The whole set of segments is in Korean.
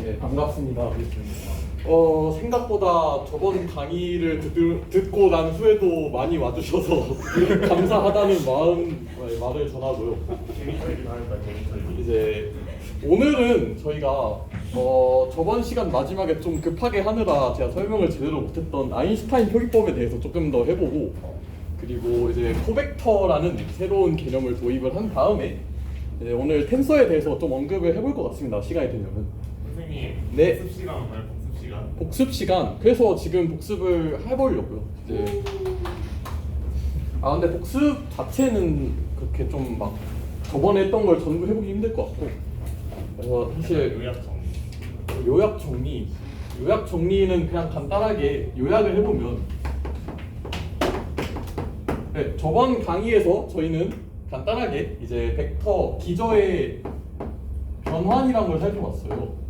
네, 반갑습니다. 생각보다 저번 강의를 듣고 난 후에도 많이 와주셔서 감사하다는 말을 전하고요. 재미털기 하니까 재미털기. 이제 오늘은 저희가 저번 시간 마지막에 좀 급하게 하느라 제가 설명을 제대로 못했던 아인슈타인 표기법에 대해서 조금 더 해보고, 그리고 이제 코벡터라는 새로운 개념을 도입을 한 다음에 이제 오늘 텐서에 대해서 좀 언급을 해볼 것 같습니다. 시간이 되면은. 선생님, 네. 복습 시간 없나요? 복습 시간? 복습 시간. 그래서 지금 복습을 해보려고요. 이제 근데 복습 자체는 그렇게 좀 막 저번에 했던 걸 전부 해보기 힘들 것 같고, 그래서 사실 요약 정리는 그냥 간단하게 요약을 해보면, 네, 저번 강의에서 저희는 간단하게 이제 벡터 기저의 변환이라는 걸 살펴봤어요.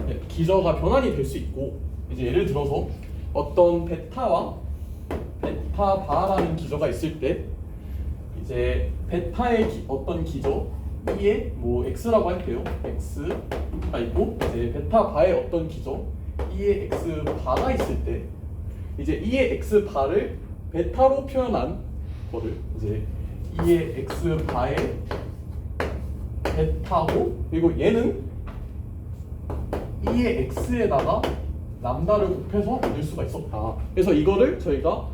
네, 기저가 변환이 될 수 있고, 이제 예를 들어서 어떤 베타와 베타 바라는 기저가 있을 때, 이제 베타의 어떤 기저 E에 뭐 X라고 할게요. X가 있고, 이제 베타 바의 어떤 기저 E에 X 바가 있을 때, 이제 E의 X 바를 베타로 표현한 거를 이제 E의 X 바의 베타고, 그리고 얘는 E의 X에다가 람다를 곱해서 얻을 수가 있었다. 그래서 이거를 저희가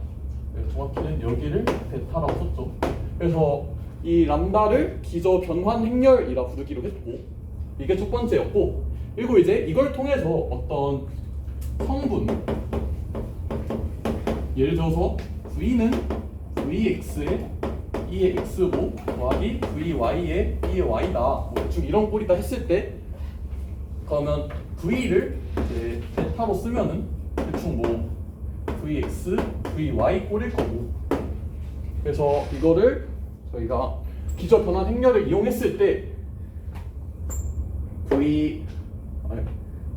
정확히는 여기를 베타라고 썼죠. 그래서 이 람다를 기저 변환 행렬이라 부르기로 했고, 이게 첫 번째였고, 그리고 이제 이걸 통해서 어떤 성분, 예를 들어서 V는 Vx에 E의 X고 더하기 Vy에 E의 Y다, 뭐 대충 이런 꼴이다 했을 때, 그러면 V를 이제 베타로 쓰면은 대충 뭐 Vx, Vy 꼴일 거고, 그래서 이거를 저희가 기저 변환 행렬을 이용했을 때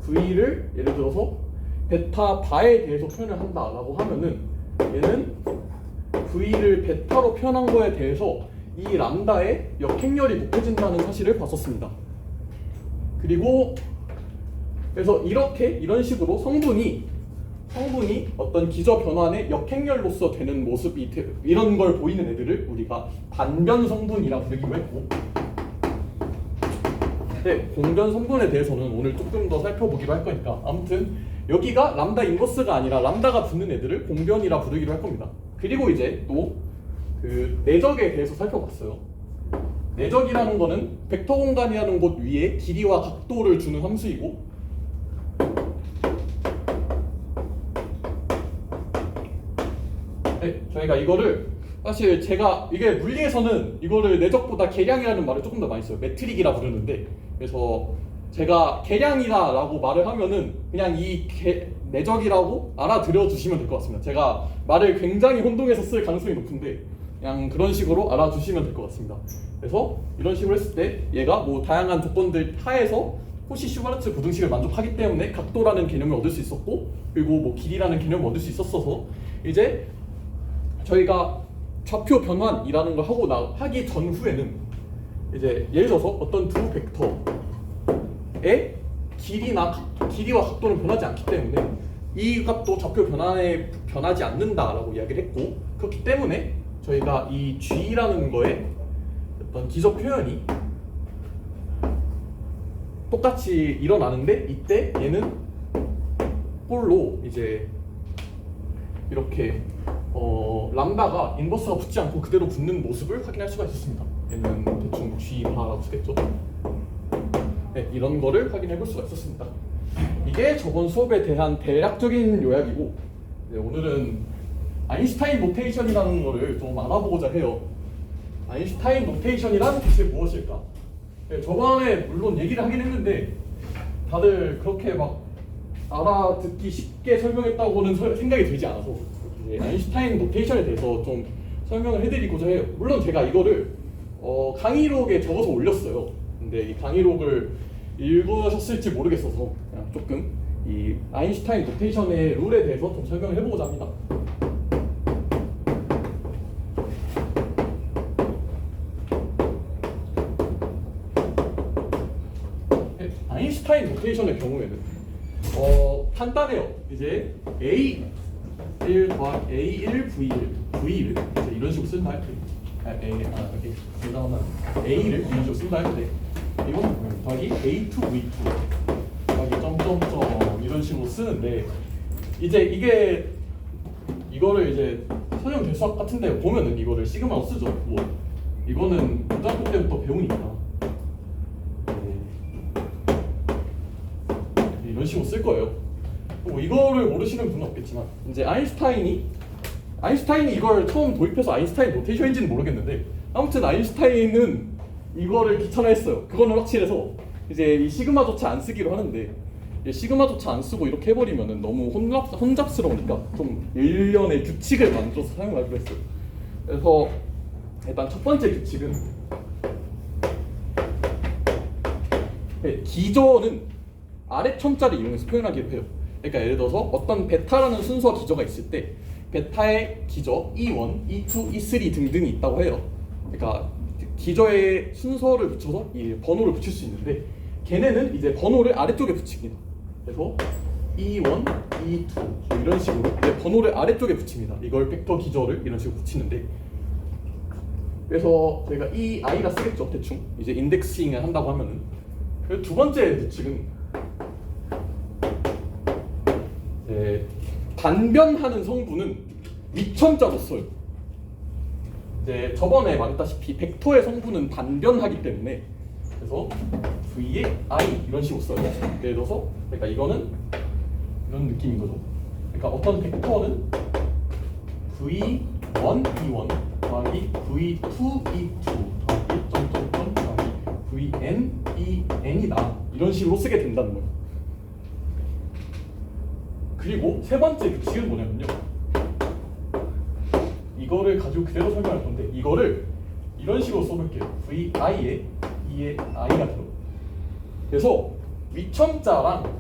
V를 예를 들어서 베타 바에 대해서 표현을 한다라고 하면은, 얘는 V를 베타로 표현한 거에 대해서 이 람다의 역행렬이 곱해진다는 사실을 봤었습니다. 그리고 그래서 이런 식으로 성분이 어떤 기저 변환의 역행렬로서 되는 모습이 이런 걸 보이는 애들을 우리가 반변 성분이라 부르기로 했고, 네, 공변 성분에 대해서는 오늘 조금 더 살펴보기로 할 거니까, 아무튼 여기가 람다 인버스가 아니라 람다가 붙는 애들을 공변이라 부르기로 할 겁니다. 그리고 이제 또 그 내적에 대해서 살펴봤어요. 내적이라는 거는 벡터 공간이라는 곳 위에 길이와 각도를 주는 함수이고, 네, 저희가 이거를 사실 제가 이게 물리에서는 이거를 내적보다 계량이라는 말을 조금 더 많이 써요. 메트릭이라 부르는데, 그래서 제가 계량이다라고 말을 하면은 그냥 내적이라고 알아들여 주시면 될 것 같습니다. 제가 말을 굉장히 혼동해서 쓸 가능성이 높은데 그냥 그런 식으로 알아주시면 될 것 같습니다. 그래서 이런 식으로 했을 때 얘가 뭐 다양한 조건들 하에서 코시-슈바르츠 부등식을 만족하기 때문에 각도라는 개념을 얻을 수 있었고, 그리고 뭐 길이라는 개념을 얻을 수 있었어서, 이제 저희가 좌표 변환이라는 걸 하기 전후에는 이제 예를 들어서 어떤 두 벡터의 길이와 각도는 변하지 않기 때문에 이 값도 좌표 변환에 변하지 않는다라고 이야기를 했고, 그렇기 때문에 저희가 이 G라는 거에 어떤 기저 표현이 똑같이 일어나는데, 이때 얘는 꼴로 이제 이렇게 람다가 인버스가 붙지 않고 그대로 붙는 모습을 확인할 수가 있었습니다. 얘는 대충 G 바라고 쓰겠죠. 네, 이런 거를 확인해 볼 수가 있었습니다. 이게 저번 수업에 대한 대략적인 요약이고, 네, 오늘은 아인슈타인 노테이션이라는 거를 좀 알아보고자 해요. 아인슈타인 노테이션이란 대체 무엇일까? 네, 저번에 물론 얘기를 하긴 했는데 다들 그렇게 막 알아듣기 쉽게 설명했다고는 생각이 들지 않아서 아인슈타인 노테이션에 대해서 좀 설명을 해드리고자 해요. 물론 제가 이거를 강의록에 적어서 올렸어요. 근데 이 강의록을 읽으셨을지 모르겠어서 그냥 조금 이 아인슈타인 노테이션의 룰에 대해서 좀 설명을 해보고자 합니다. 아인슈타인 노테이션의 경우에는 간단해요. 이제 A1 더하기 A1 V를 이제 이런 식으로 쓴다 할 때, 이렇게 대단하면 A를 이런 식으로 쓴다 할 때, 이건 더하기 A2 V2 더하기 점점점 이런 식으로 쓰는데, 이제 이거를 이제 선형 대수학 같은데 보면은 이거를 시그마로 쓰죠. 뭐 이거는 고등학교 때부터 배우니까 이런 식으로 쓸 거예요. 뭐 이거를 모르시는 분은 없겠지만, 이제 아인슈타인이 이걸 처음 도입해서 아인슈타인 노테이션인지는 모르겠는데, 아무튼 아인슈타인은 이거를 귀찮아했어요. 그거는 확실해서 이제 이 시그마조차 안 쓰기로 하는데, 시그마조차 안 쓰고 이렇게 해버리면은 너무 혼잡스러우니까 좀 일련의 규칙을 만들어서 사용하기로 했어요. 그래서 일단 첫 번째 규칙은, 기저는 아래 첨자를 이용해서 표현하기로 해요. 그러니까 예를 들어서 어떤 베타라는 순서 기저가 있을 때 베타의 기저 E1, E2, E3 등등이 있다고 해요. 그러니까 기저의 순서를 붙여서 이 번호를 붙일 수 있는데, 걔네는 이제 번호를 아래쪽에 붙입니다. 그래서 E1, E2 뭐 이런 식으로 이제 번호를 아래쪽에 붙입니다. 이걸 벡터 기저를 이런 식으로 붙이는데, 그래서 저희가 이 I라 쓰겠죠, 대충. 이제 인덱싱을 한다고 하면은. 그리고 두 번째 규칙은 반변하는 성분은 위첨자로 써요. 이제 저번에 말했다시피 벡터의 성분은 반변하기 때문에, 그래서 V의 I 이런 식으로 써요. 예를 들어서 그러니까 이거는 이런 느낌인 거죠. 그러니까 어떤 벡터는 V1, E1 더하기 V2, E2 더하기 점점점 더하기 Vn, En이다 이런 식으로 쓰게 된다는 거예요. 그리고 세 번째 규칙은 뭐냐면요, 이거를 가지고 그대로 설명할 건데, 이거를 이런 식으로 써볼게요. VI에 E에 I가 들어. 그래서 위첨자랑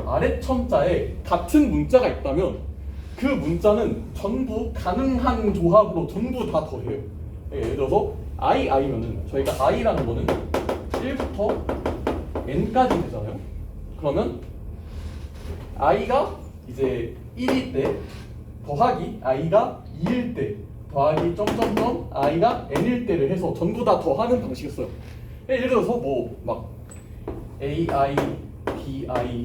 아래첨자에 같은 문자가 있다면 그 문자는 전부 가능한 조합으로 전부 다 더해요. 예를 들어서 I면은 저희가 I라는 거는 1부터 N까지 되잖아요. 그러면 I가 이제 1일 때 더하기 I가 2일 때 더하기 점점점 I가 N일 때를 해서 전부 다 더하는 방식을 써요. 예를 들어서 뭐 막 AI, BI,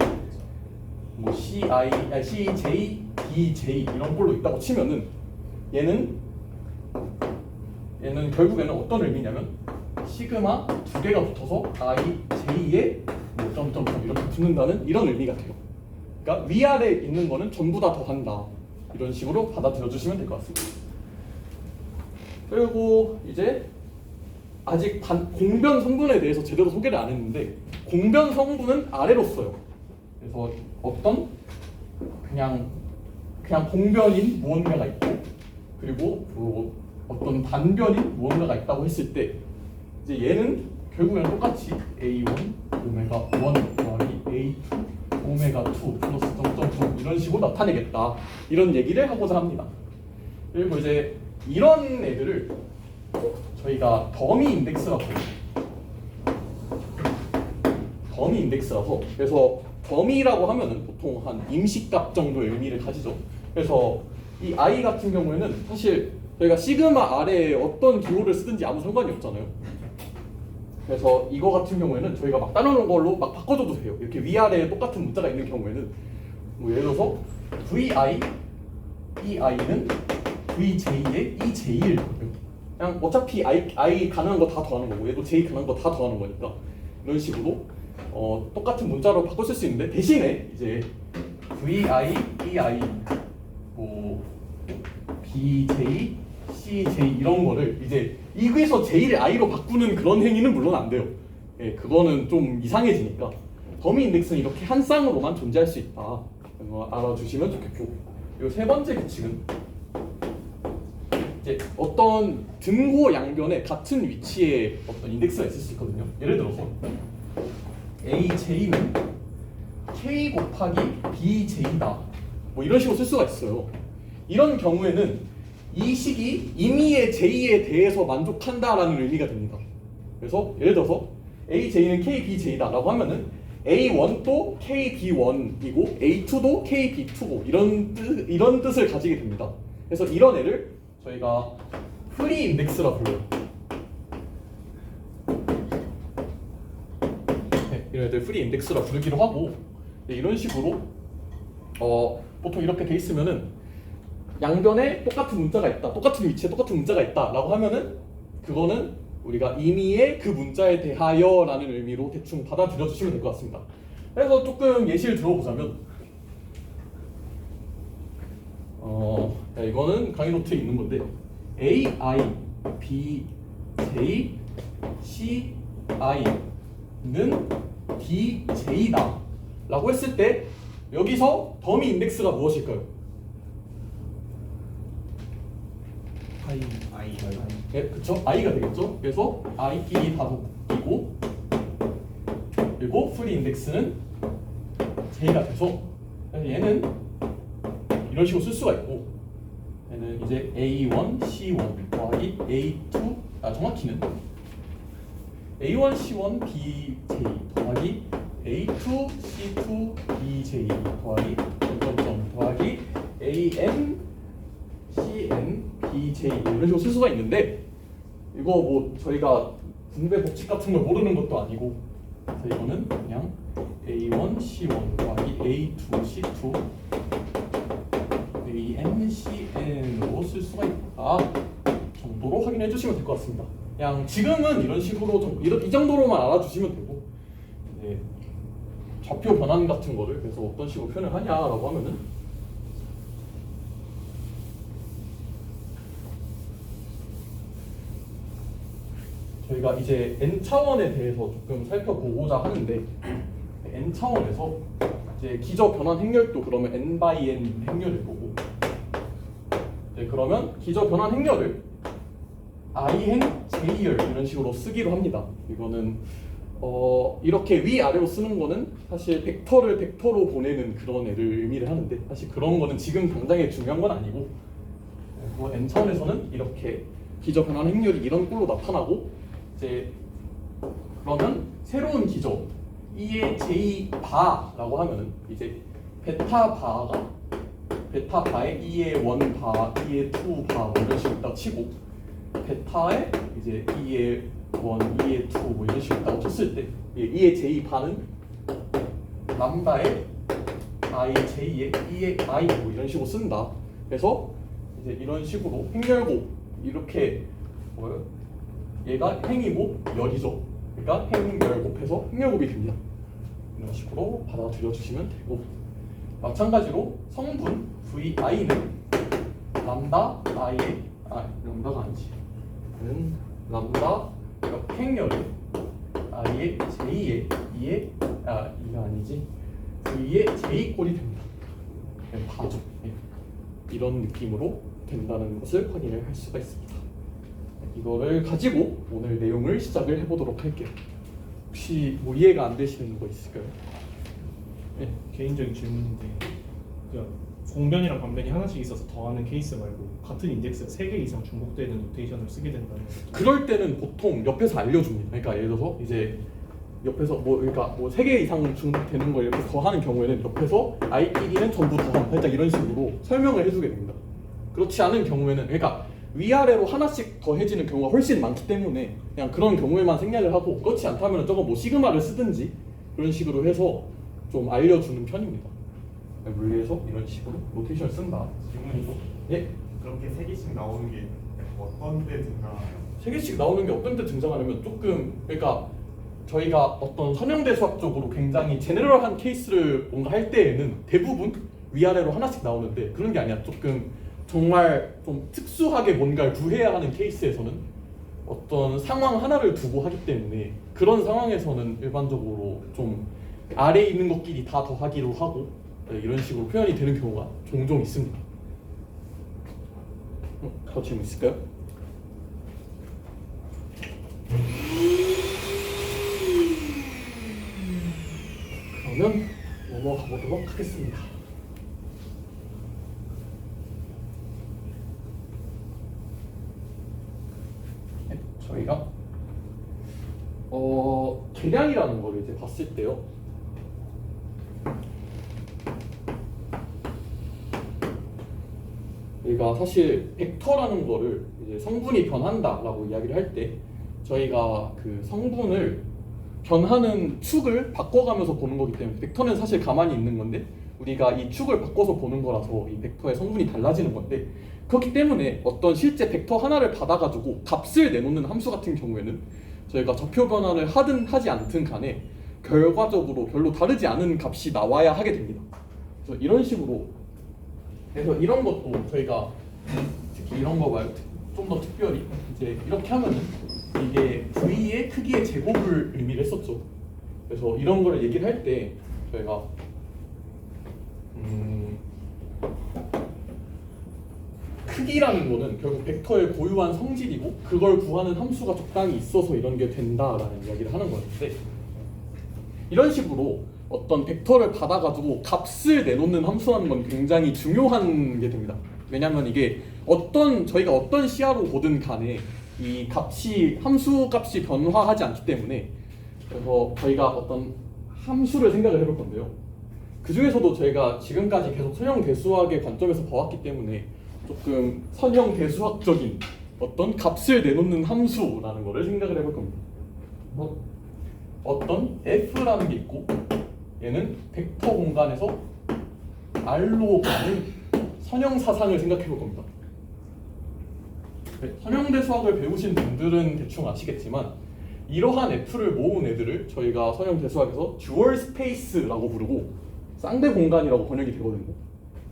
뭐 CI, CJ, DJ 이런 걸로 있다고 치면은 얘는 결국에는 어떤 의미냐면 시그마 두 개가 붙어서 I, J에 뭐 점점점 이렇게 붙는다는 이런 의미가 돼요. 그러니까 위아래 있는 거는 전부 다 더한다 이런 식으로 받아들여 주시면 될 것 같습니다. 그리고 이제 아직 공변 성분에 대해서 제대로 소개를 안 했는데, 공변 성분은 아래로 써요. 그래서 어떤 그냥 공변인 무언가가 있고, 그리고 뭐 어떤 단변인 무언가가 있다고 했을 때 이제 얘는 결국엔 똑같이 A1 오메가 1 더하기 A2 오메가 2 플러스 점점점 이런 식으로 나타내겠다 이런 얘기를 하고자 합니다. 그리고 이제 이런 애들을 저희가 더미 인덱스라고 해요. 더미 인덱스라서, 그래서 더미라고 하면은 보통 한 임시값 정도의 의미를 가지죠. 그래서 이 I 같은 경우에는 사실 저희가 시그마 아래에 어떤 기호를 쓰든지 아무 상관이 없잖아요. 그래서 이거 같은 경우에는 저희가 막 다른 걸로 막 바꿔줘도 돼요. 이렇게 위아래에 똑같은 문자가 있는 경우에는 뭐 예를 들어서 VI, EI는 VJ의 EJ일 거예요. 그냥 어차피 I 가능한 거 다 더하는 거고, 얘도 J 가능한 거 다 더하는 거니까 이런 식으로 똑같은 문자로 바꿔 쓸 수 있는데, 대신에 이제 VI, EI, 뭐 BJ, CJ 이런 거를 이제 여기서 J를 I로 바꾸는 그런 행위는 물론 안 돼요. 예, 그거는 좀 이상해지니까 더미 인덱스는 이렇게 한 쌍으로만 존재할 수 있다. 알아주시면 좋겠고, 그리고 세 번째 규칙은 이제 어떤 등호 양변에 같은 위치에 어떤 인덱스가 있을 수 있거든요. 예를 들어서 AJ는 K 곱하기 BJ다 뭐 이런 식으로 쓸 수가 있어요. 이런 경우에는 이 식이 임의의 J에 대해서 만족한다라는 의미가 됩니다. 그래서 예를 들어서 AJ는 KBJ다 라고 하면은 A1도 KB1이고 A2도 KB2고 이런 뜻을 가지게 됩니다. 그래서 이런 애를 저희가 프리 인덱스라 불러요. 네, 이런 애들 프리 인덱스라 부르기도 하고 네, 이런 식으로 보통 이렇게 돼 있으면은 양변에 똑같은 문자가 있다, 똑같은 위치에 똑같은 문자가 있다라고 하면은 그거는 우리가 임의의 그 문자에 대하여라는 의미로 대충 받아들여 주시면 될 것 같습니다. 그래서 조금 예시를 들어보자면 이거는 강의 노트에 있는 건데 A, I, B, J, C, I는 D, J다 라고 했을 때 여기서 더미 인덱스가 무엇일까요? I. 네, 그쵸? I가 되겠죠? 그래서 I끼리 다 묶이고 그리고 프리 인덱스는 J가 돼서 얘는 이런 식으로 쓸 수가 있고 얘는 이제 A1, C1 더하기 A2 정확히는 A1, C1, BJ 더하기 A2, C2, BJ 더하기 점점점 더하기 AM, CN, BJ 이런 식으로 쓸 수가 있는데 이거 뭐 저희가 분배 법칙 같은 걸 모르는 것도 아니고 그래서 이거는 그냥 A1, C1 더하기 A2, C2 AM, CN으로 쓸 수가 있다 정도로 확인해 주시면 될 것 같습니다. 그냥 지금은 이런 식으로 이 정도로만 알아주시면 되고 이제 좌표 변환 같은 거를 그래서 어떤 식으로 표현을 하냐라고 하면은 저희가 이제 N차원에 대해서 조금 살펴보고자 하는데 N차원에서 이제 기저 변환 행렬도 그러면 N by N 행렬일 거고 네, 그러면 기저 변환 행렬을 IN, J열 이런 식으로 쓰기로 합니다. 이거는 이렇게 위아래로 쓰는 거는 사실 벡터를 벡터로 보내는 그런 애를 의미를 하는데 사실 그런 거는 지금 당장에 중요한 건 아니고 N차원에서는 이렇게 기저 변환 행렬이 이런 꼴로 나타나고 이제 그러면 새로운 기저 E의 J 바라고 하면은 이제 베타 바에 E의 1 바, E의 2 바 뭐 이런 식으로 있다 치고 베타에 이제 E의 1, E의 2 뭐 이런 식으로 있다고 쳤을 때 E의 J 바는 람다에 I, J에 E의 I 뭐 이런 식으로 쓴다. 그래서 이제 이런 식으로 행렬곱 이렇게 뭐예요? 얘가 행이고 열이죠. 그러니까 행열 곱해서 행열곱이 됩니다. 이런 식으로 받아들여 주시면 되고 마찬가지로 성분 VI는 람다 I의 람다가 아니지. 람다 행열의 I의 J의 2의 이가 아니지. V의 J 꼴이 됩니다. 봐줘. 이런 느낌으로 된다는 것을 확인을 할 수가 있습니다. 이거를 가지고 오늘 내용을 시작을 해보도록 할게요. 혹시 뭐 이해가 안 되시는 거 있을까요? 네, 개인적인 질문인데 그러니까 공변이랑 반변이 하나씩 있어서 더하는 케이스 말고 같은 인덱스가 3개 이상 중복되는 노테이션을 쓰게 된다면 그럴 때는 보통 옆에서 알려줍니다. 그러니까 예를 들어서 이제 옆에서 그러니까 3개 이상 중복되는 걸 이렇게 더하는 경우에는 옆에서 i끼리는 전부 더함 살짝 이런 식으로 설명을 해주게 됩니다. 그렇지 않은 경우에는 그러니까 위아래로 하나씩 더해지는 경우가 훨씬 많기 때문에 그냥 그런 경우에만 생략을 하고 그렇지 않다면 저거 뭐 시그마를 쓰든지 그런 식으로 해서 좀 알려주는 편입니다. 물리에서 이런 식으로 노테이션을 쓴다. 질문이죠. 예? 그렇게 3개씩 나오는 게 어떤 데 등장하나요? 3개씩 나오는 게 어떤 때 등장하냐면 조금 그러니까 저희가 어떤 선형대 수학적으로 굉장히 제네럴한 케이스를 뭔가 할 때에는 대부분 위아래로 하나씩 나오는데 그런 게 아니야. 조금 정말 좀 특수하게 뭔가를 구해야 하는 케이스에서는 어떤 상황 하나를 두고 하기 때문에 그런 상황에서는 일반적으로 좀 아래에 있는 것끼리 다 더하기로 하고 이런 식으로 표현이 되는 경우가 종종 있습니다. 더 질문 있을까요? 그러면 넘어가 보도록 하겠습니다. 네, 저희가 계량이라는 걸 이제 봤을 때요. 저희가 사실 벡터라는 거를 이제 성분이 변한다라고 이야기를 할 때 저희가 그 성분을 변하는 축을 바꿔가면서 보는 거기 때문에 벡터는 사실 가만히 있는 건데 우리가 이 축을 바꿔서 보는 거라서 이 벡터의 성분이 달라지는 건데 그렇기 때문에 어떤 실제 벡터 하나를 받아가지고 값을 내놓는 함수 같은 경우에는 저희가 좌표 변환을 하든 하지 않든 간에 결과적으로 별로 다르지 않은 값이 나와야 하게 됩니다. 그래서 이런 식으로 그래서 이런 것도 저희가 특히 이런 거 말고 좀 더 특별히 이제 이렇게 하면은 이게 V의 크기의 제곱을 의미를 했었죠. 그래서 이런 거를 얘기를 할 때 저희가 크기라는 거는 결국 벡터의 고유한 성질이고 그걸 구하는 함수가 적당히 있어서 이런 게 된다라는 이야기를 하는 거였는데 이런 식으로 어떤 벡터를 받아가지고 값을 내놓는 함수라는 건 굉장히 중요한 게 됩니다. 왜냐하면 이게 저희가 어떤 시야로 보든 간에 이 함수 값이 변화하지 않기 때문에 그래서 저희가 어떤 함수를 생각을 해볼 건데요. 그 중에서도 저희가 지금까지 계속 선형 대수학의 관점에서 봐왔기 때문에 조금 선형 대수학적인 어떤 값을 내놓는 함수라는 거를 생각을 해볼 겁니다. 어떤 f라는 게 있고 얘는 벡터 공간에서 r로 가는 선형 사상을 생각해 볼 겁니다. 선형대 수학을 배우신 분들은 대충 아시겠지만 이러한 f를 모은 애들을 저희가 선형대 수학에서 듀얼 스페이스라고 부르고 쌍대 공간이라고 번역이 되거든요.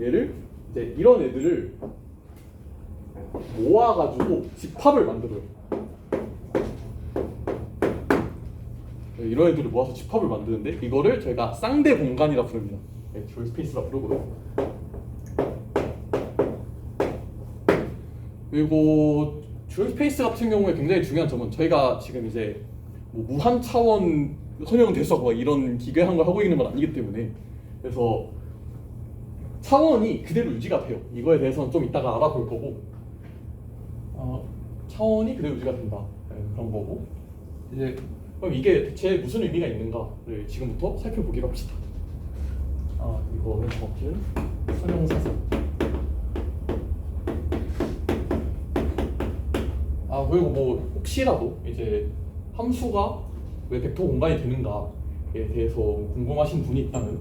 얘를 이제 이런 애들을 모아가지고 집합을 만들어요. 이런 애들을 모아서 집합을 만드는데 이거를 저희가 쌍대 공간이라 부릅니다. 듀얼 스페이스라 부르고요. 그리고 듀얼 스페이스 같은 경우에 굉장히 중요한 점은 저희가 지금 이제 뭐 무한 차원 선형 대수학 이런 기괴한 걸 하고 있는 건 아니기 때문에 그래서 차원이 그대로 유지가 돼요. 이거에 대해서는 좀 이따가 알아볼 거고 차원이 그대로 유지가 된다. 그런 거고 이제 그럼 이게 대체 무슨 의미가 있는가를 지금부터 살펴보기로 합시다. 이거는 정확히 선형사상. 그리고 뭐 혹시라도 이제 함수가 왜 벡터 공간이 되는가에 대해서 궁금하신 분이 있다면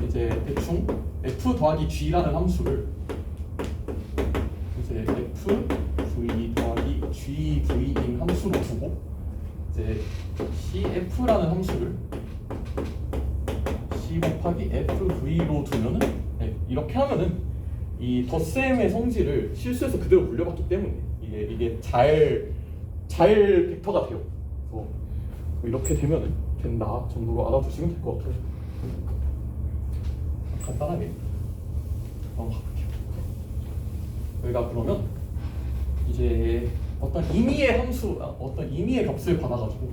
이제 대충 f 더하기 g라는 함수를 이제 f v 더하기 gv인 함수로 두고 이제 cf라는 함수를 c 곱하기 fv로 두면은 이렇게 하면은 이 덧셈의 성질을 실수해서 그대로 물려봤기 때문에 이게 잘 벡터가 돼요. 그래서 이렇게 되면은 된다 정도로 알아두시면 될 것 같아요. 간단하게 한번 가볼게요. 저희가 그러면 이제 어떤 임의의 어떤 임의의 값을 받아가지고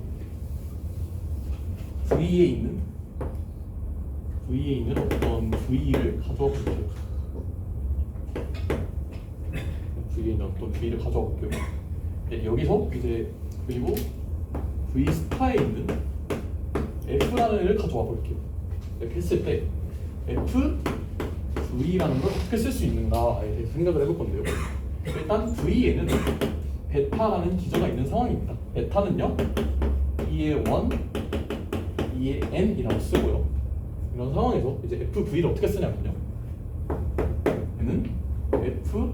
V에 있는 어떤 V를 가져와 볼게요. V에 있는 어떤 V를 가져와 볼게요. 여기서 이제 그리고 V 스타에 있는 F라는 애를 가져와 볼게요. 이렇게 했을 때 F, V라는 걸 어떻게 쓸 수 있는가에 대해서 생각을 해볼 건데요. 일단 V에는 베타라는 기저가 있는 상황입니다. 베타는요 2의 1, 2의 n이라고 쓰고요. 이런 상황에서 이제 FV를 어떻게 쓰냐면요. 얘는 F,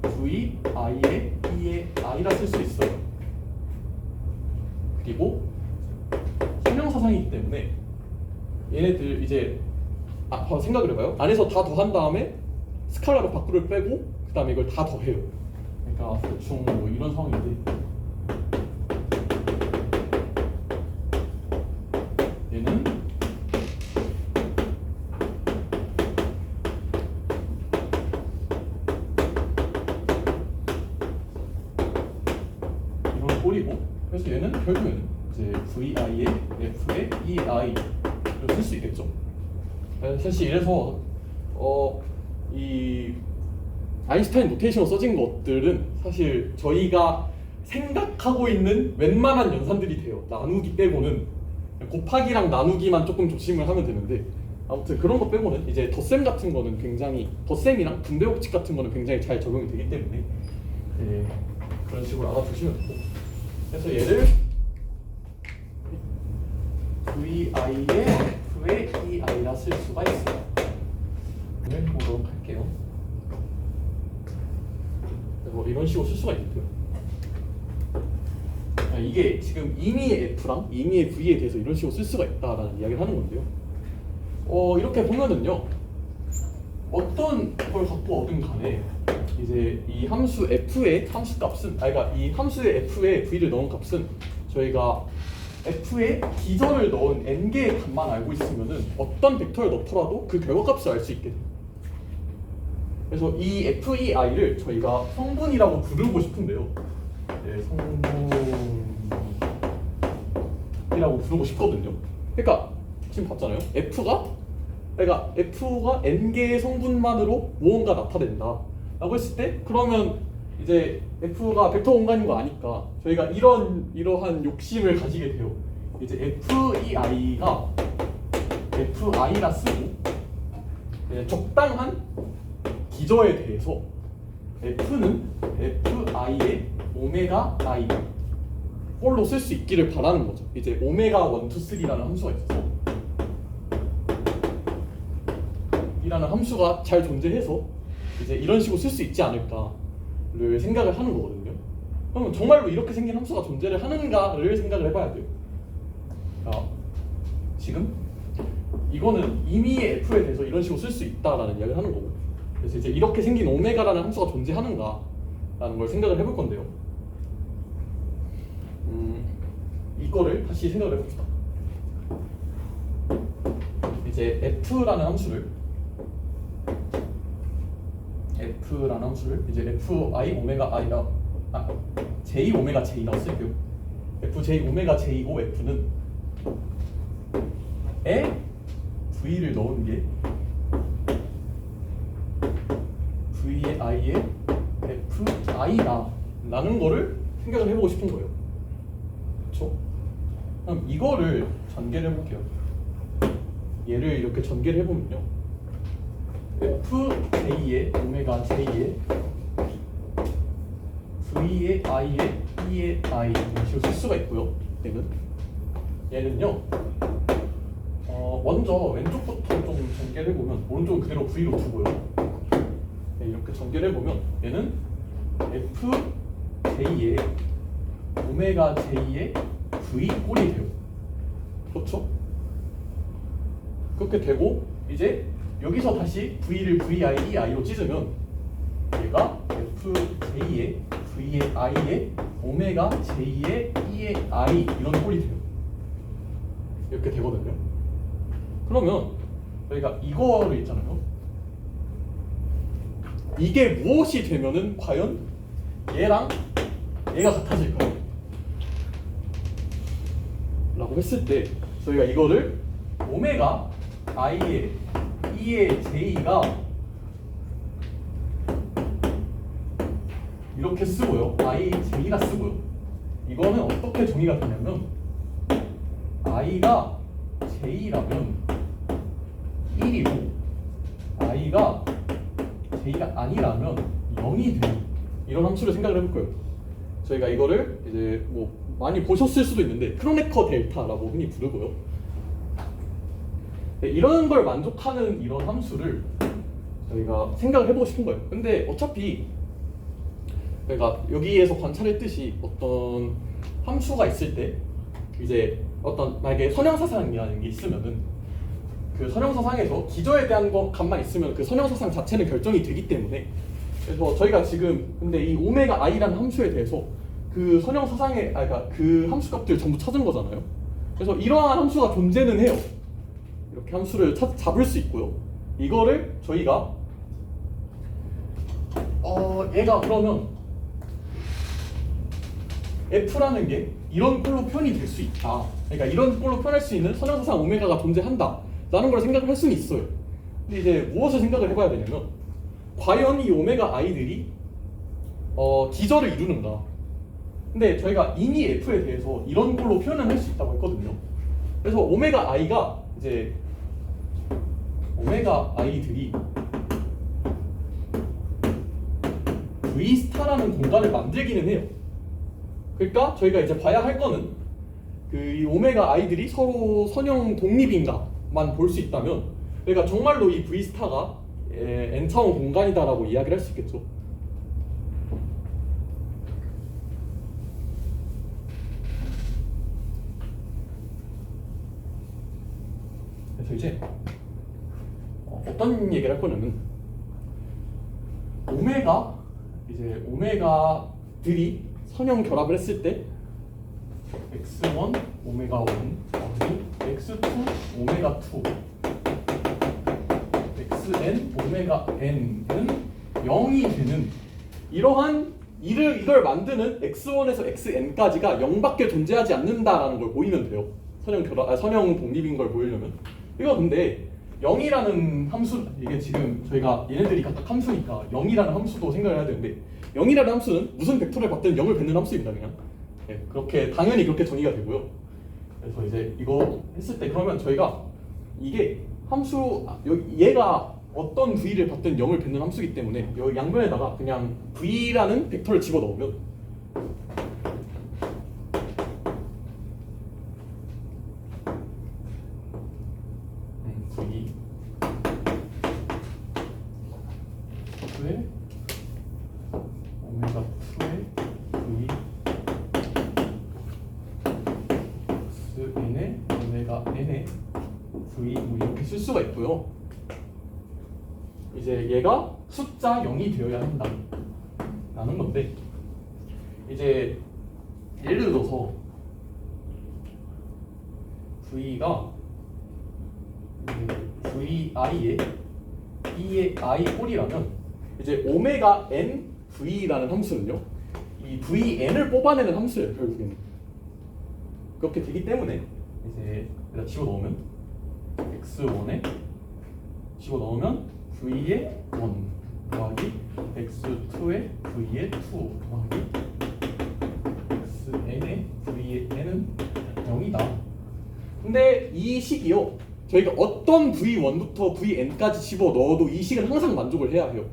V, I의 2의 I라 쓸 수 있어요. 그리고 선형사상이기 때문에 얘네들 이제 생각을 해봐요. 안에서 다 더한 다음에 스칼라로 밖으로 빼고 그 다음에 이걸 다 더해요. 그러니까 대충 뭐 이런 상황인데 얘는 이런 꼴이고 그래서 얘는 결국에는 이제 VI의 F의 EI를 쓸 수 있겠죠. 사실 이래서 이 아인슈타인 노테이션으로 써진 것들은 사실 저희가 생각하고 있는 웬만한 연산들이 돼요. 나누기 빼고는 곱하기랑 나누기만 조금 조심을 하면 되는데 아무튼 그런 거 빼고는 이제 덧셈 같은 거는 굉장히 덧셈이랑 분배 법칙 같은 거는 굉장히 잘 적용이 되기 때문에 그런 식으로 알아두시면 되고 그래서 얘를 VI의 F의 EI라 쓸 수가 있어요. 네, 보도록 할게요. 뭐 이런 식으로 쓸 수가 있고요. 이게 지금 임의의 F랑 임의의 V에 대해서 이런 식으로 쓸 수가 있다라는 이야기를 하는 건데요. 이렇게 보면은요, 어떤 걸 갖고 얻은 간에 이제 이 함수 F의 함수 값은, 그러니까 이 함수의 F에 V를 넣은 값은 저희가 F에 기절을 넣은 n개의 값만 알고 있으면은 어떤 벡터를 넣더라도 그 결과값을 알 수 있게 돼요. 그래서 이 FEI를 저희가 성분이라고 부르고 싶은데요. 네, 성분이라고 부르고 싶거든요. 그러니까 지금 봤잖아요. 그러니까 F가 n개의 성분만으로 무언가 나타낸다 라고 했을 때 그러면 이제 F가 벡터 공간인 거 아니까 저희가 이러한 욕심을 가지게 돼요. 이제 FEI가 FI라 쓰고 적당한 기저에 대해서 F는 FI의 오메가 I 꼴로 쓸 수 있기를 바라는 거죠. 이제 오메가 1, 2, 3라는 함수가 있어서 이라는 함수가 잘 존재해서 이제 이런 식으로 쓸 수 있지 않을까를 생각을 하는 거거든요. 그러면 정말로 이렇게 생긴 함수가 존재를 하는가를 생각을 해봐야 돼요. 지금 이거는 임의의 F에 대해서 이런 식으로 쓸 수 있다라는 이야기를 하는 거고, 그래서 이제 이렇게 생긴 오메가라는 함수가 존재하는가라는 걸 생각을 해볼 건데요. 이거를 다시 생각을 해봅시다. 이제 F라는 함수를 이제 FI 오메가 I라 J 오메가 J라고 쓸게요. FJ 오메가 J고 F는 에 V를 넣은 게 V의 I의 FI다 라는 거를 생각을 해보고 싶은 거예요. 그렇죠? 그럼 이거를 전개를 해볼게요. 얘를 이렇게 전개를 해보면요, FJ의 오메가 J의 V의 I의 E의 I 이런 식으로 쓸 수가 있고요. 얘는요 먼저 왼쪽부터 좀 전개를 해보면 오른쪽은 그대로 V로 두고요. 이렇게 전개를 해보면 얘는 FJ의 오메가 J의 V 꼴이 돼요. 그렇죠? 그렇게 되고 이제 여기서 다시 V를 VI, EI로 찢으면 얘가 FJ의 V의 I의 오메가 J의 E의 I 이런 꼴이 돼요. 이렇게 되거든요. 그러면 저희가 이거를 있잖아요. 이게 무엇이 되면은 과연 얘랑 얘가 같아질까요? 라고 했을 때 저희가 이거를 오메가 I의 E의 J가 이렇게 쓰고요. I, J라 쓰고요. 이거는 어떻게 정의가 되냐면 I가 J라면 1이고 I가 J가 아니라면 0이 되는 이런 함수를 생각을 해볼 거예요. 저희가 이거를 이제 뭐 많이 보셨을 수도 있는데 크로네커 델타라고 흔히 부르고요. 이런 걸 만족하는 이런 함수를 저희가 생각을 해보고 싶은 거예요. 근데 어차피 저희가 여기에서 관찰했듯이 어떤 함수가 있을 때 이제 어떤 만약에 선형사상이라는 게 있으면은 그 선형사상에서 기저에 대한 값만 있으면 그 선형사상 자체는 결정이 되기 때문에, 그래서 저희가 지금 근데 이 오메가 I라는 함수에 대해서 그 선형사상의 그러니까 그 함수 값들을 전부 찾은 거잖아요. 그래서 이러한 함수가 존재는 해요. 이렇게 함수를 잡을 수 있고요. 이거를 저희가 얘가 그러면 F라는 게 이런 꼴로 표현이 될 수 있다. 그러니까 이런 꼴로 표현할 수 있는 선형사상 오메가가 존재한다 라는 걸 생각을 할 수는 있어요. 근데 이제 무엇을 생각을 해봐야 되냐면 과연 이 오메가 I들이 기저를 이루는가. 근데 저희가 이미 F에 대해서 이런 꼴로 표현을 할 수 있다고 했거든요. 그래서 오메가 I가 이제 오메가 i들이 V 스타라는 공간을 만들기는 해요. 그러니까 저희가 이제 봐야 할 거는 이 오메가 i들이 서로 선형 독립인가만 볼 수 있다면, 그러니까 정말로 이 V 스타가 n 차원 공간이다라고 이야기를 할 수 있겠죠. 그래서 이제 어떤 얘기를 할 거냐면, 오메가들이 선형 결합을 했을 때 x1 오메가 1 x2 오메가 2 xn 오메가 n은 0이 되는 이러한 이걸 만드는 x1에서 xn까지가 0밖에 존재하지 않는다라는 걸 보이면 돼요. 선형 독립인 걸 보이려면. 이거 근데 0이라는 함수, 이게 지금 저희가 얘네들이 각각 함수니까 0이라는 함수도 생각을 해야 되는데, 0이라는 함수는 무슨 벡터를 받든 0을 뱉는 함수입니다. 그냥 그렇게 당연히 그렇게 정의가 되고요. 그래서 이제 이거 했을 때 그러면 저희가 이게 얘가 어떤 v를 받든 0을 뱉는 함수이기 때문에 여기 양변에다가 그냥 v라는 벡터를 집어넣으면 v 2의 오메가 2의 v xn의 오메가 n의 v 이렇게 쓸 수가 있고요. 이제 얘가 숫자 0이 되어야 한다 라는 건데, 이제 예를 들어서 v가 vi의 e의 i 홀이라면 이제 오메가 n v라는 함수는요, 이 vn을 뽑아내는 함수예요. 결국에는 그렇게 되기 때문에 이제 여기다 집어넣으면 x1에 집어넣으면 v의 1 더하기 x2의 v의 2 더하기 xn의 v의 n은 0이다. 근데 이 식이요, 저희가 어떤 v1부터 vn까지 집어넣어도 이 식은 항상 만족을 해야 해요.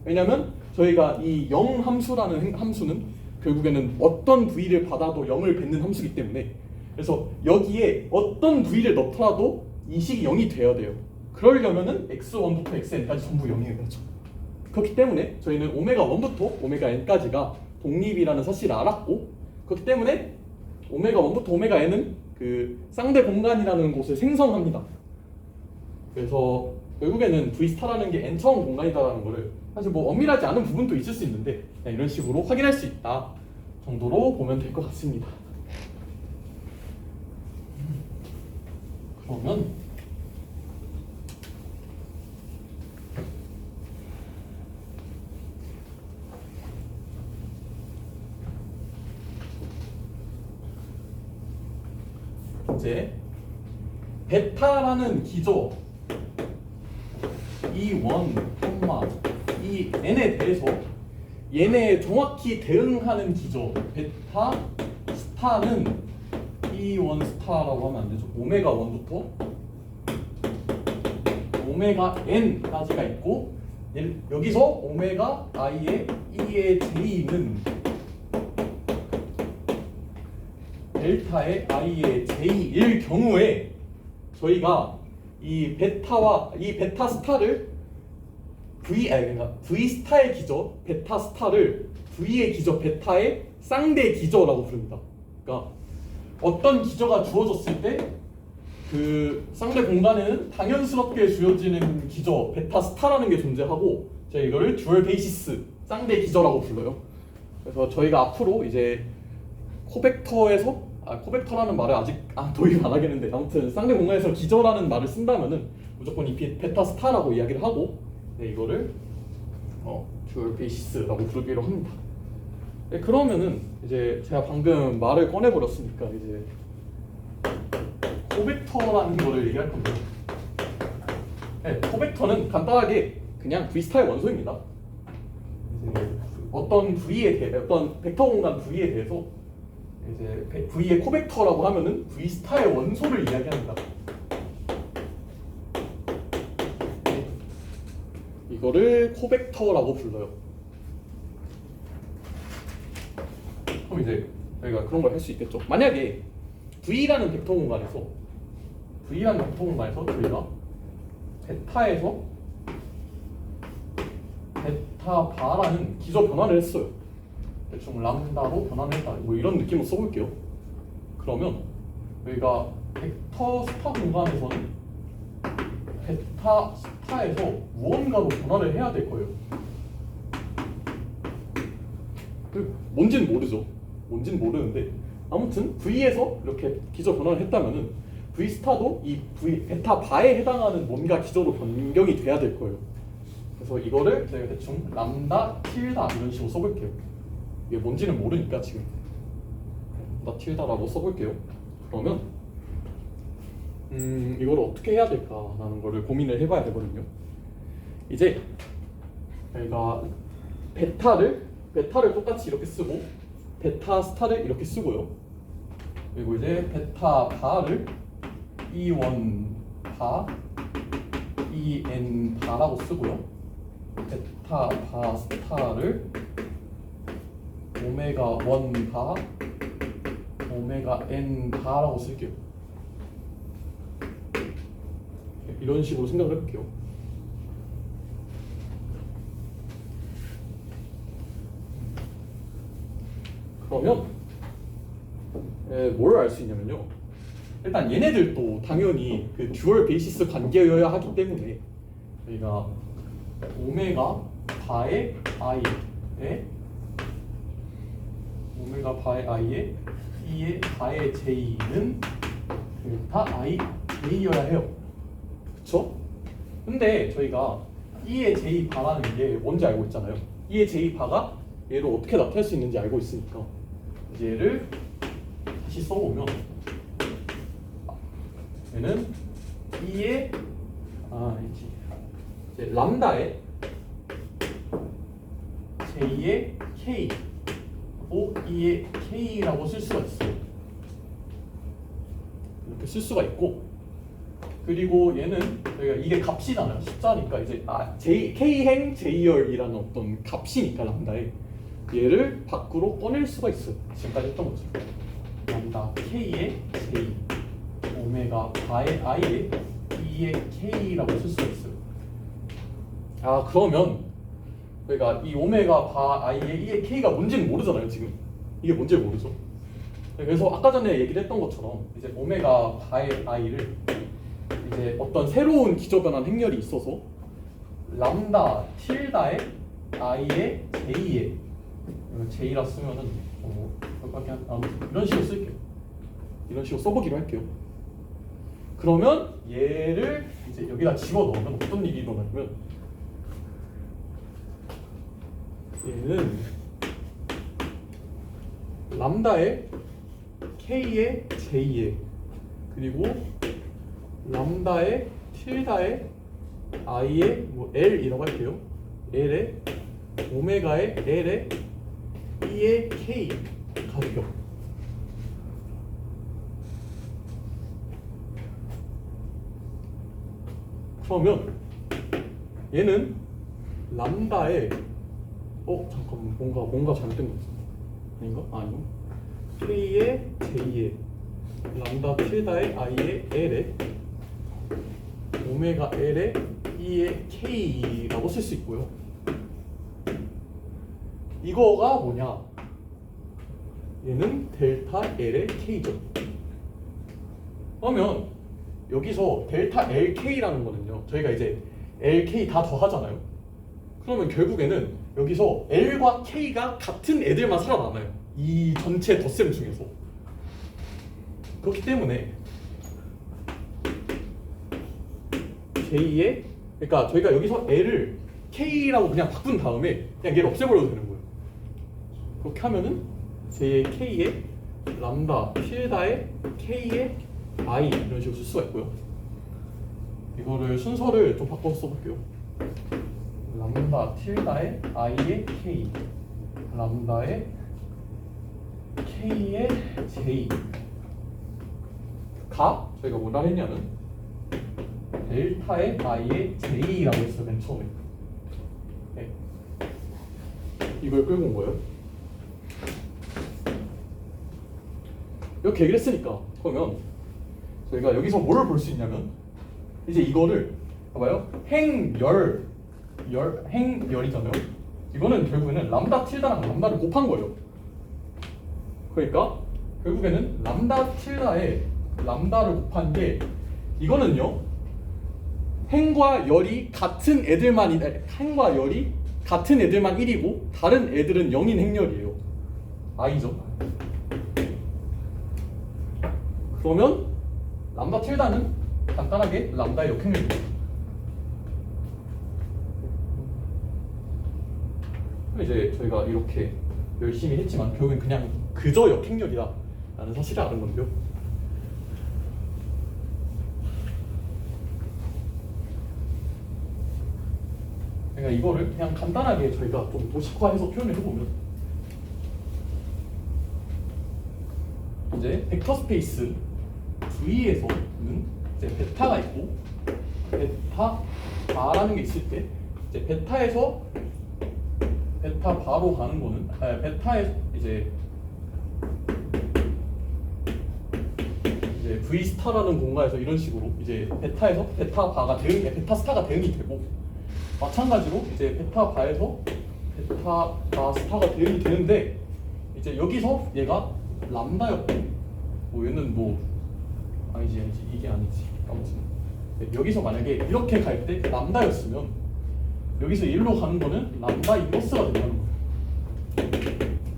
왜냐면 저희가 이 0 함수라는 함수는 결국에는 어떤 v를 받아도 0을 뱉는 함수이기 때문에, 그래서 여기에 어떤 v를 넣더라도 이 식이 0이 돼야 돼요. 그러려면은 x1부터 xn까지 전부 0이어야 하죠. 그렇기 때문에 저희는 오메가 1부터 오메가 n까지가 독립이라는 사실을 알았고, 그렇기 때문에 오메가 1부터 오메가 n은 그 쌍대 공간이라는 곳을 생성합니다. 그래서 결국에는 V스타라는 게 n차원 공간이다라는 거를 사실 뭐 엄밀하지 않은 부분도 있을 수 있는데 그냥 이런 식으로 확인할 수 있다 정도로 보면 될 것 같습니다. 그러면 이제 베타라는 기조 E1, E n에 대해서 얘네 정확히 대응하는 기조 베타 스타는 E1 스타라고 하면 안 되죠. 오메가 1부터 오메가 n까지가 있고, 여기서 오메가 i의 e의 j는 델타의 i의 j일 경우에 저희가 이 베타 스타를 그러니까 V 스타의 기저 베타 스타를 V의 기저 베타의 쌍대 기저라고 부릅니다. 그러니까 어떤 기저가 주어졌을 때 그 쌍대 공간에는 당연스럽게 주어지는 기저 베타 스타라는 게 존재하고, 저희 이거를 듀얼 베이시스 쌍대 기저라고 불러요. 그래서 저희가 앞으로 이제 코벡터에서 코벡터라는 말을 아직 도입 안 하겠는데, 아무튼 쌍대 공간에서 기저라는 말을 쓴다면은 무조건 이 베타 스타라고 이야기를 하고, 이거를 듀얼 베이시스라고 부르기로 합니다. 네, 그러면은 이제 제가 방금 말을 꺼내버렸으니까 이제 코벡터라는 거를 얘기할 건데, 네, 코벡터는 간단하게 그냥 V 스타의 원소입니다. 이제 어떤 벡터 공간 V에 대해서 이제 V의 코벡터라고 하면은 V 스타의 원소를 이야기합니다. 이거를 코벡터라고 불러요. 그럼 이제 저희가 그런 걸 할 수 있겠죠. 만약에 V라는 벡터 공간에서 저희가 베타에서 베타 바라는 기저 변화를 했어요. 대충 람다로 변화를 했다. 뭐 이런 느낌으로 써볼게요. 그러면 저희가 벡터 스타 공간에서는 베타 스타에서 무언가로 변화를 해야 될 거예요. 뭔지는 모르죠. 뭔지는 모르는데 아무튼 V에서 이렇게 기저 변화를 했다면은 V 스타도 이 V 베타 바에 해당하는 뭔가 기저로 변경이 돼야 될 거예요. 그래서 이거를 제가 대충 람다 틸다 이런 식으로 써볼게요. 이게 뭔지는 모르니까 지금 람다 틸다라고 써볼게요. 그러면 이걸 어떻게 해야 될까라는 거를 고민을 해봐야 되거든요. 이제 저희가 베타를 똑같이 이렇게 쓰고 베타 스타를 이렇게 쓰고요. 그리고 이제 베타 바를 E1 바, EN 바라고 쓰고요. 베타 바 스타를 오메가 1 바, 오메가 N 바라고 쓸게요. 이런 식으로 생각을 해볼게요. 그러면 뭘 알 수 있냐면요. 일단 얘네들도 당연히 그 듀얼 베이시스 관계여야 하기 때문에 저희가 오메가 바의 i에 오메가 바의 i에 e의 바의 j는 델타 i j여야 해요. 그쵸? 근데 저희가 e의 j 바라는 게 뭔지 알고 있잖아요. e의 j 바가 얘를 어떻게 나타낼 수 있는지 알고 있으니까 이제 얘를 다시 써보면 얘는 e의 이제 람다의 j의 k 오 e의 k라고 쓸 수가 있어요. 이렇게 쓸 수가 있고 그리고 얘는 저희가 이게 값이잖아요. 숫자니까 이제 k행 j열이라는 어떤 값이니까 람다에 얘를 밖으로 꺼낼 수가 있어요. 지금까지 했던 것처럼 람다 k의 j 오메가 바의 i에 e의 k라고 쓸 수가 있어요. 그러면 저희가 이 오메가 바 i의 e의 k가 뭔지는 모르잖아요. 지금 이게 뭔지 모르죠. 그래서 아까 전에 얘기를 했던 것처럼 이제 오메가 바의 i를 이제 어떤 새로운 기저 변환 행렬이 있어서 람다 틸다의 i의 j에 j라 쓰면은 이런 식으로 쓸게요. 이런 식으로 써보기로 할게요. 그러면 얘를 이제 여기다 집어넣으면 어떤 일이 일어나냐면 얘는 람다의 k의 j에 그리고 람다의 틸다의 i의 뭐 l이라고 할게요. l의 오메가의 l의 e의 k가 돼요. 그러면 얘는 람다의 잠깐만 뭔가 잘못된 거 있어. 아닌가? 아니고 k의 j에 람다 틸다의 i의 l에 오메가 l의 e의 k라고 쓸 수 있고요. 이거가 뭐냐? 얘는 델타 L의 K죠. 그러면 여기서 델타 LK라는 거는요. 저희가 이제 LK 다 더하잖아요. 그러면 결국에는 여기서 L과 K가 같은 애들만 살아남아요. 이 전체 덧셈 중에서. 그렇기 때문에 J의 그러니까 저희가 여기서 L을 K라고 그냥 바꾼 다음에 그냥 얘를 없애버려도 되는 거예요. 그렇게 하면은 J의 K에 람다 틸다의 K의 I 이런 식으로 쓸 수가 있고요. 이거를 순서를 좀 바꿔서 써볼게요. 람다 틸다의 I의 K 람다의 K의 J 가 저희가 뭐라 했냐면 델타의 I의 J라고 했어요. 맨 처음에 네. 이걸 끌고 온 거예요. 이렇게 얘기를 했으니까 그러면 저희가 여기서 뭘 볼 수 있냐면 이제 이거를 봐봐요. 행열이잖아요. 이거는 결국에는 람다 틸다랑 람다를 곱한 거예요. 그러니까 결국에는 람다 틸다에 람다를 곱한 게 이거는요. 행과 열이 같은 애들만 행과 열이 같은 애들만 1이고 다른 애들은 0인 행열이에요. i죠. 그러면 람다 틸다는 간단하게 람다의 역행렬입니다. 이제 저희가 이렇게 열심히 했지만 결국엔 그냥 그저 역행렬이다 라는 사실을 아는 건데요. 그러니까 이거를 그냥 간단하게 저희가 좀 도식화해서 표현을 해보면 이제 벡터 스페이스 V에서는 이제 베타가 있고 베타 바라는 게 있을 때 이제 베타에서 베타 바로 가는 거는 베타에 이제 V 스타라는 공간에서 이런 식으로 이제 베타에서 베타 바가 대응이 베타 스타가 대응이 되고 마찬가지로 이제 베타 바에서 베타 바 스타가 대응이 되는데 이제 여기서 얘가 람다였고 뭐 얘는 뭐 아니지 이게 아니지 아무튼 여기서 만약에 이렇게 갈 때 람다였으면 여기서 일로 가는 거는 람다 인버스가 된다는 거예요.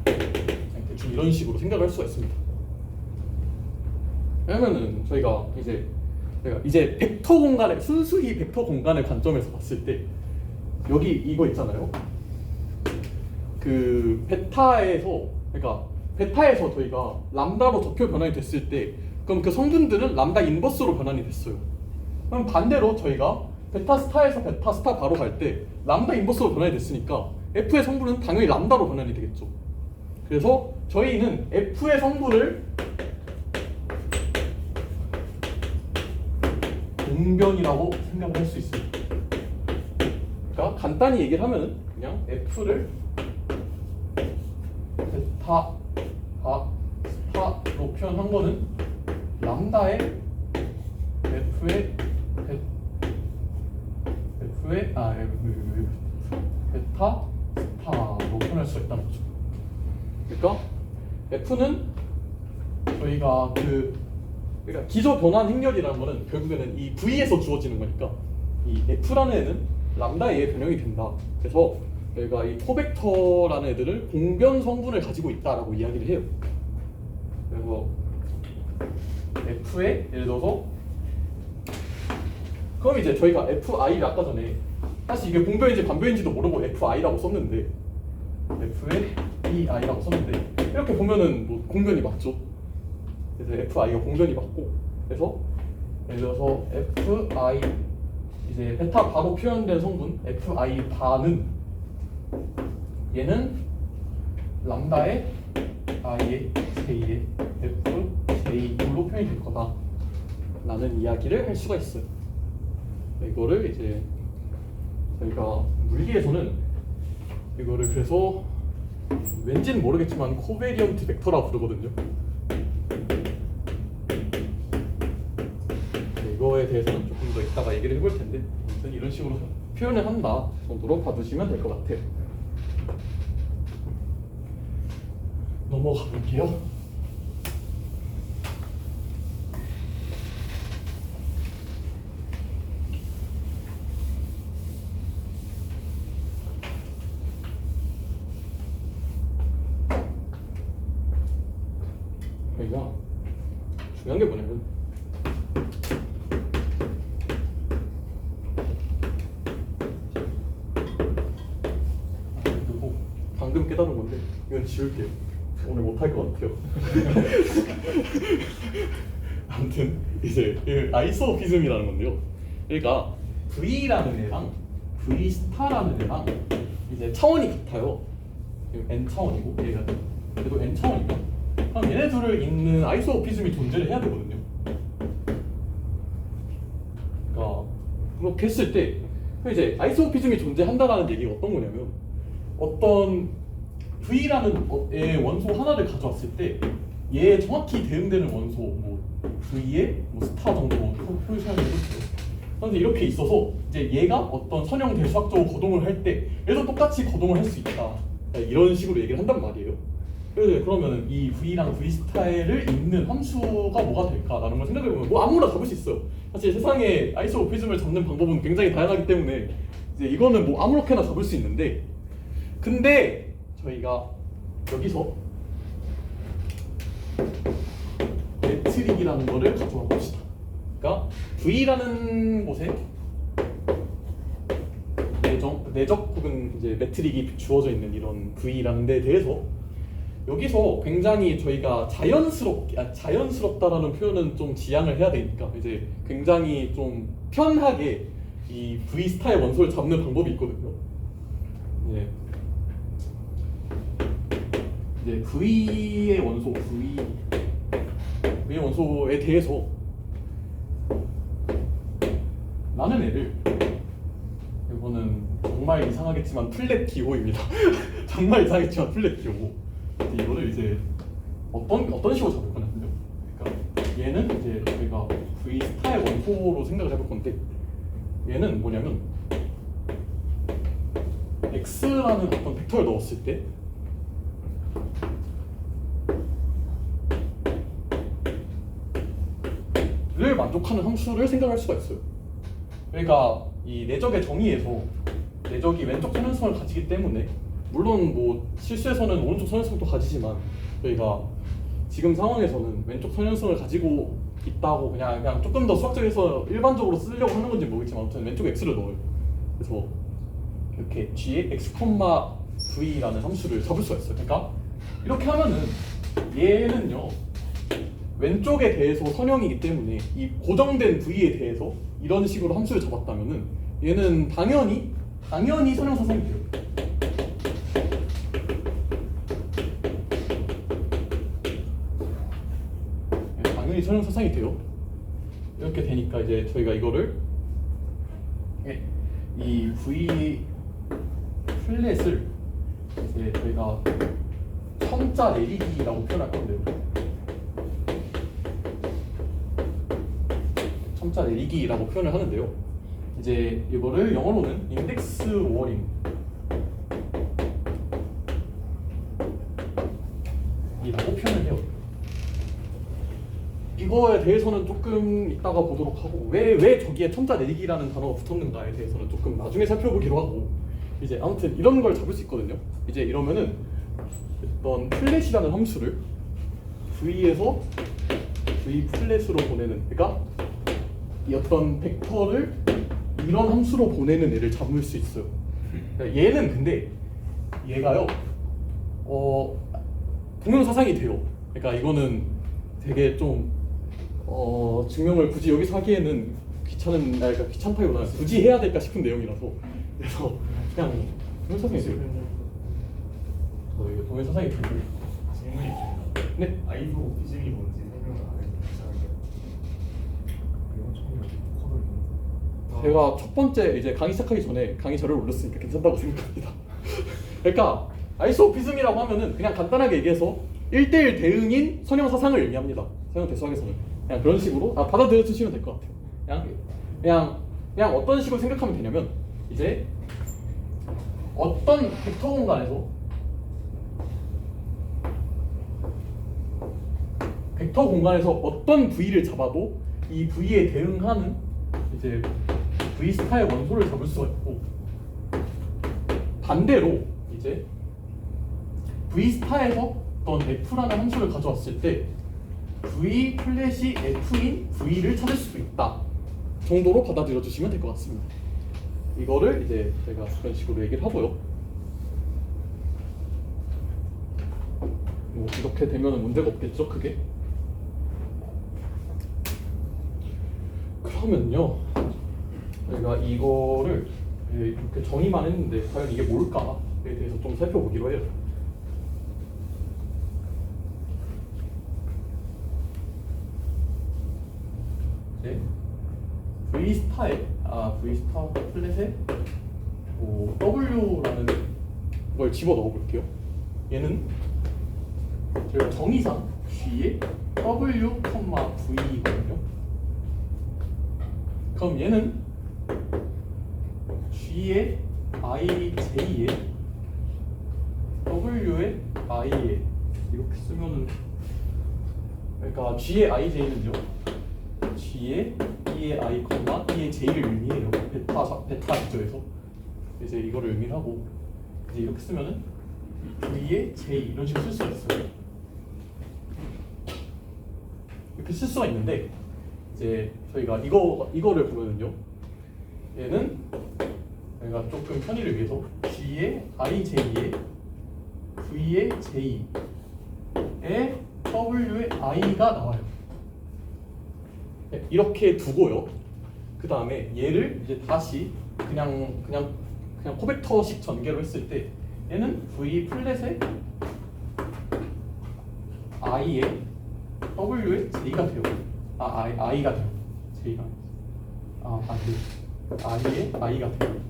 그냥 대충 이런 식으로 생각을 할 수가 있습니다. 왜냐면은 저희가 이제 벡터 공간의 순수히 벡터 공간의 관점에서 봤을 때 여기 이거 있잖아요. 그 베타에서 그러니까 베타에서 저희가 람다로 적혀 변환이 됐을 때 그럼 그 성분들은 람다 인버스로 변환이 됐어요. 그럼 반대로 저희가 베타 스타에서 베타 스타 바로 갈 때 람다 인버스로 변환이 됐으니까 F의 성분은 당연히 람다로 변환이 되겠죠. 그래서 저희는 F의 성분을 공변이라고 생각을 할 수 있어요. 그러니까 간단히 얘기를 하면은 그냥 F를 베타 스타로 표현한 거는 람다의 F의 베타 스타로 표현할 수 있다는 거죠. 그러니까 F는 저희가 그러니까 기저 변환 행렬이라는 거는 결국에는 이 V에서 주어지는 거니까 이 F라는 애는 람다에 변형이 된다. 그래서 저희가 이 코벡터라는 애들을 공변 성분을 가지고 있다라고 이야기를 해요. 그래서 F에 예를 들어서 그럼 이제 저희가 FI를 아까 전에 사실 이게 공변인지 반변인지도 모르고 FI라고 썼는데 F에 EI라고 썼는데 이렇게 보면은 뭐 공변이 맞죠. 그래서 FI가 공변이 맞고 그래서 예를 들어서 FI 이제 베타 바로 표현된 성분 FI 바는 얘는 람다의 I의 J의 FJ로 표현이 될 거다 라는 이야기를 할 수가 있어요. 이거를 이제 저희가 물리에서는 이거를 그래서 왠지는 모르겠지만 코베리언트 벡터라 부르거든요. 이거에 대해서는 조금 더 이따가 얘기를 해볼 텐데 아무튼 이런 식으로 표현을 한다 정도로 봐두시면 될 것 같아요. 넘어가 볼게요. 그러니까 중요한 게 뭐냐면 그리고 방금 깨달은 건데 이건 지울게요. 오늘 못할 것 같아요. 아무튼 이제 아이소피즘이라는 건데요. 그러니까 V라는 애랑 V 스타라는 애랑 이제 차원이 같아요. N 차원이고 얘가 그래도 N 차원이고 그럼 얘네 둘을 잇는 아이소피즘이 존재를 해야 되거든요. 그러니까 그렇게 했을 때 그럼 이제 아이소모피즘이 존재한다라는 얘기가 어떤 거냐면 어떤 V라는 의 원소 하나를 가져왔을 때 얘에 정확히 대응되는 원소 뭐 V의 뭐 스타 정도로 표시하는 거죠. 그런데 이렇게 있어서 이제 얘가 어떤 선형 대수학적으로 거동을 할 때 얘도 똑같이 거동을 할 수 있다. 이런 식으로 얘기를 한단 말이에요. 그래서 그러면 이 V랑 V 스타일을 잇는 함수가 뭐가 될까라는 걸 생각해보면 뭐 아무나 잡을 수 있어요. 사실 세상에 아이소모피즘을 잡는 방법은 굉장히 다양하기 때문에 이제 이거는 뭐 아무렇게나 잡을 수 있는데, 근데 저희가 여기서 매트릭이라는 거를 가져와 봅시다. 그러니까 V라는 곳에 내적 혹은 이제 매트릭이 주어져 있는 이런 V라는 데에 대해서 여기서 굉장히 저희가 자연스럽다라는 표현은 좀 지양을 해야 되니까 이제 굉장히 좀 편하게 이 V 스타의 원소를 잡는 방법이 있거든요. 이제 V의 원소, V의 원소에 대해서 라는 애를, 이거는 정말 이상하겠지만 플랫 기호입니다. 정말 이상하겠지만 플랫 기호고, 이거를 이제 어떤 식으로 잡을 거냐면요. 그러니까 얘는 이제 저희가 V 스타의 원소로 생각을 해볼 건데, 얘는 뭐냐면 x라는 어떤 벡터를 넣었을 때 를 만족하는 함수를 생각할 수가 있어요. 그러니까 이 내적의 정의에서 내적이 왼쪽 선형성을 가지기 때문에, 물론 뭐 실수에서는 오른쪽 선형성도 가지지만 저희가 지금 상황에서는 왼쪽 선형성을 가지고 있다고 그냥 조금 더 수학적에서 일반적으로 쓰려고 하는 건지 모르겠지만 아무튼 왼쪽 x를 넣어요. 그래서 이렇게 뒤에 x, v라는 함수를 잡을 수가 있어요. 그러니까 이렇게 하면은 얘는요 왼쪽에 대해서 선형이기 때문에 이 고정된 v에 대해서 이런 식으로 함수를 잡았다면은 얘는 당연히 선형 사상이 돼요. 당연히 선형 사상이 돼요. 이렇게 되니까 이제 저희가 이거를 이 v 플랫을 이제 저희가 첨자 내리기라고 표현할 건데요. 첨자 내리기라고 표현을 하는데요. 이제 이거를 영어로는 인덱스 로어링 이라고 표현을 해요. 이거에 대해서는 조금 이따가 보도록 하고, 왜 저기에 첨자 내리기라는 단어가 붙었는가에 대해서는 조금 나중에 살펴보기로 하고, 이제 아무튼 이런 걸 잡을 수 있거든요. 이제 이러면은 어떤 플랫이라는 함수를 V에서 V 플랫으로 보내는, 그러니까 이 어떤 벡터를 이런 함수로 보내는 애를 잡을 수 있어요. 그러니까 얘는 근데 얘가요 동형사상이 돼요. 그러니까 이거는 되게 좀 증명을 굳이 여기서 하기에는 그러니까 귀찮다기보다는 굳이 해야 될까 싶은 내용이라서, 그래서 그냥 동형사상이 돼요. 이게 동형사상이 돼요. 질문이 있습니다. 네. 아이소모피즘이 뭔지 설명을 안 해주셨어요. 제가 첫 번째 이제 강의 시작하기 전에 강의자를 올렸으니까 괜찮다고 생각합니다. 그러니까 아이소모피즘이라고 하면은 그냥 간단하게 얘기해서 1대1 대응인 선형 사상을 의미합니다. 선형 대수학에서는 그냥 그런 식으로 받아들여 주시면 될 것 같아요. 그냥 어떤 식으로 생각하면 되냐면, 이제 어떤 벡터 공간에서 어떤 V를 잡아도 이 V에 대응하는 이제 V 스타의 원소를 잡을 수가 있고, 반대로 이제 V 스타에서 어떤 F라는 함수를 가져왔을 때 V 플랫이 F인 V를 찾을 수도 있다 정도로 받아들여 주시면 될 것 같습니다. 이거를 이제 제가 그런 식으로 얘기를 하고요. 뭐 이렇게 되면 문제가 없겠죠, 크게. 그러면요, 저희가 이거를 이렇게 정의만 했는데 과연 이게 뭘까에 대해서 좀 살펴보기로 해요. V 스타에 V 스타 플랫에 W라는 걸 집어 넣어 볼게요. 얘는 제가 정의상 G에 W, V거든요. 그럼 얘는 G에 I, J에 W에 I에 이렇게 쓰면은 그러니까 G의 I, J는요 G의 E의 I, E의 J를 의미해요. 베타 기조에서 이제 이거를 의미하고 이제 이렇게 쓰면은 V의 J 이런 식으로 쓸 수가 있어요. 이렇게 쓸 수가 있는데 이제 저희가 이거를 보면은요 얘는 저희가 조금 편의를 위해서 G의 I, J에 V의 J에 W의 I가 나와요. 네, 이렇게 두고요. 그 다음에 얘를 이제 다시 그냥 코벡터식 전개로 했을 때 얘는 V 플랫에 I에 W에 J가 돼요. I가 돼요. J가 I에 I가 돼요.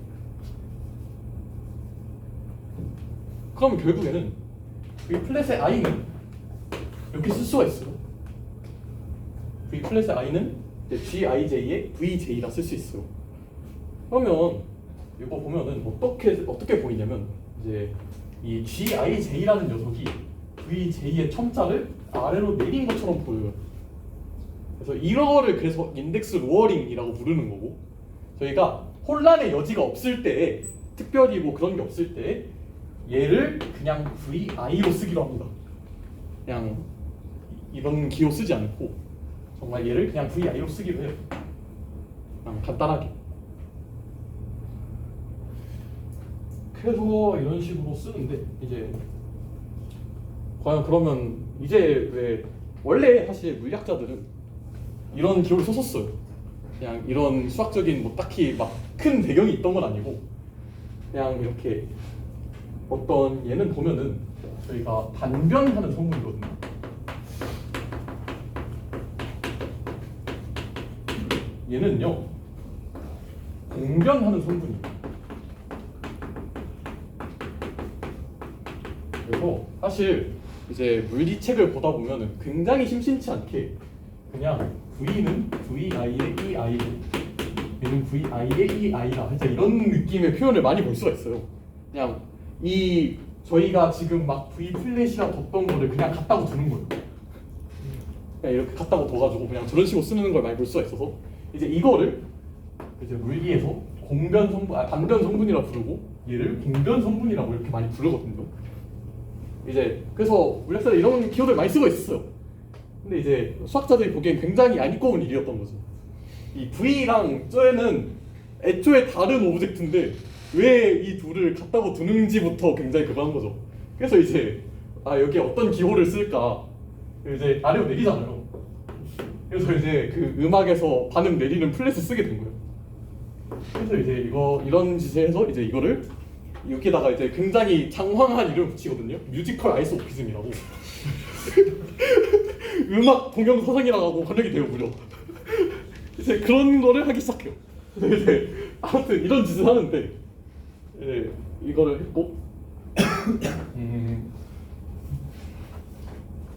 그럼 결국에는 V 플랫의 I는 이렇게 쓸 수가 있어요. V 플랫의 I는 GIJ에 VJ라 쓸 수 있어요. 그러면 이거 보면은 어떻게 보이냐면 이제 이 GIJ라는 녀석이 VJ의 첨자를 아래로 내린 것처럼 보여요. 그래서 이거를 그래서 인덱스 로어링이라고 부르는 거고 저희가 혼란의 여지가 없을 때 특별히 뭐 그런 게 없을 때 얘를 그냥 VI로 쓰기로 합니다. 그냥 이런 기호 쓰지 않고 정말 얘를 그냥 VI로 쓰기로 해요. 그냥 간단하게. 그래서 이런 식으로 쓰는데 이제 과연 그러면 이제 왜 원래 사실 물리학자들은 이런 기호를 썼었어요. 그냥 이런 수학적인 뭐 딱히 막 큰 배경이 있던 건 아니고 그냥 이렇게 어떤 얘는 보면은 저희가 반변하는 성분이거든요. 얘는요 공변하는 성분이에요. 그래서 사실 이제 물리책을 보다 보면은 굉장히 심심치 않게 그냥 V는 VI의 EI고 얘는 VI의 EI다 진짜 이런 느낌의 표현을 많이 볼 수가 있어요. 그냥 이 저희가 지금 막 V 플랫이라 뒀던 거를 그냥 갖다고 두는 거예요. 그냥 이렇게 갖다고 둬가지고 그냥 저런 식으로 쓰는 걸 많이 볼 수가 있어서 이제 이거를 이제 물리에서 공변 성분, 반변 성분이라 부르고 얘를 공변 성분이라고 이렇게 많이 부르거든요. 이제 그래서 물리학자들 이런 기호들 많이 쓰고 있었어요. 근데 이제 수학자들이 보기엔 굉장히 안 이꺼운 일이었던 거죠. 이 V랑 저에는 애초에 다른 오브젝트인데 왜 이 둘을 갖다고 두는지부터 굉장히 그거 한 거죠. 그래서 이제 여기에 어떤 기호를 쓸까 이제 아래로 내리잖아요. 그래서 이제 그 음악에서 반음 내리는 플랫을 쓰게 된 거예요. 그래서 이제 이런 짓을 해서 이제 이거를 여기다가 이제 굉장히 장황한 이름을 붙이거든요. 뮤지컬 아이소피즘이라고. 음악 동영사상이라고 하고 번역이 돼요 무려. 이제 그런 거를 하기 시작해요. 이제 아무튼 이런 짓을 하는데 이제 이거를 했고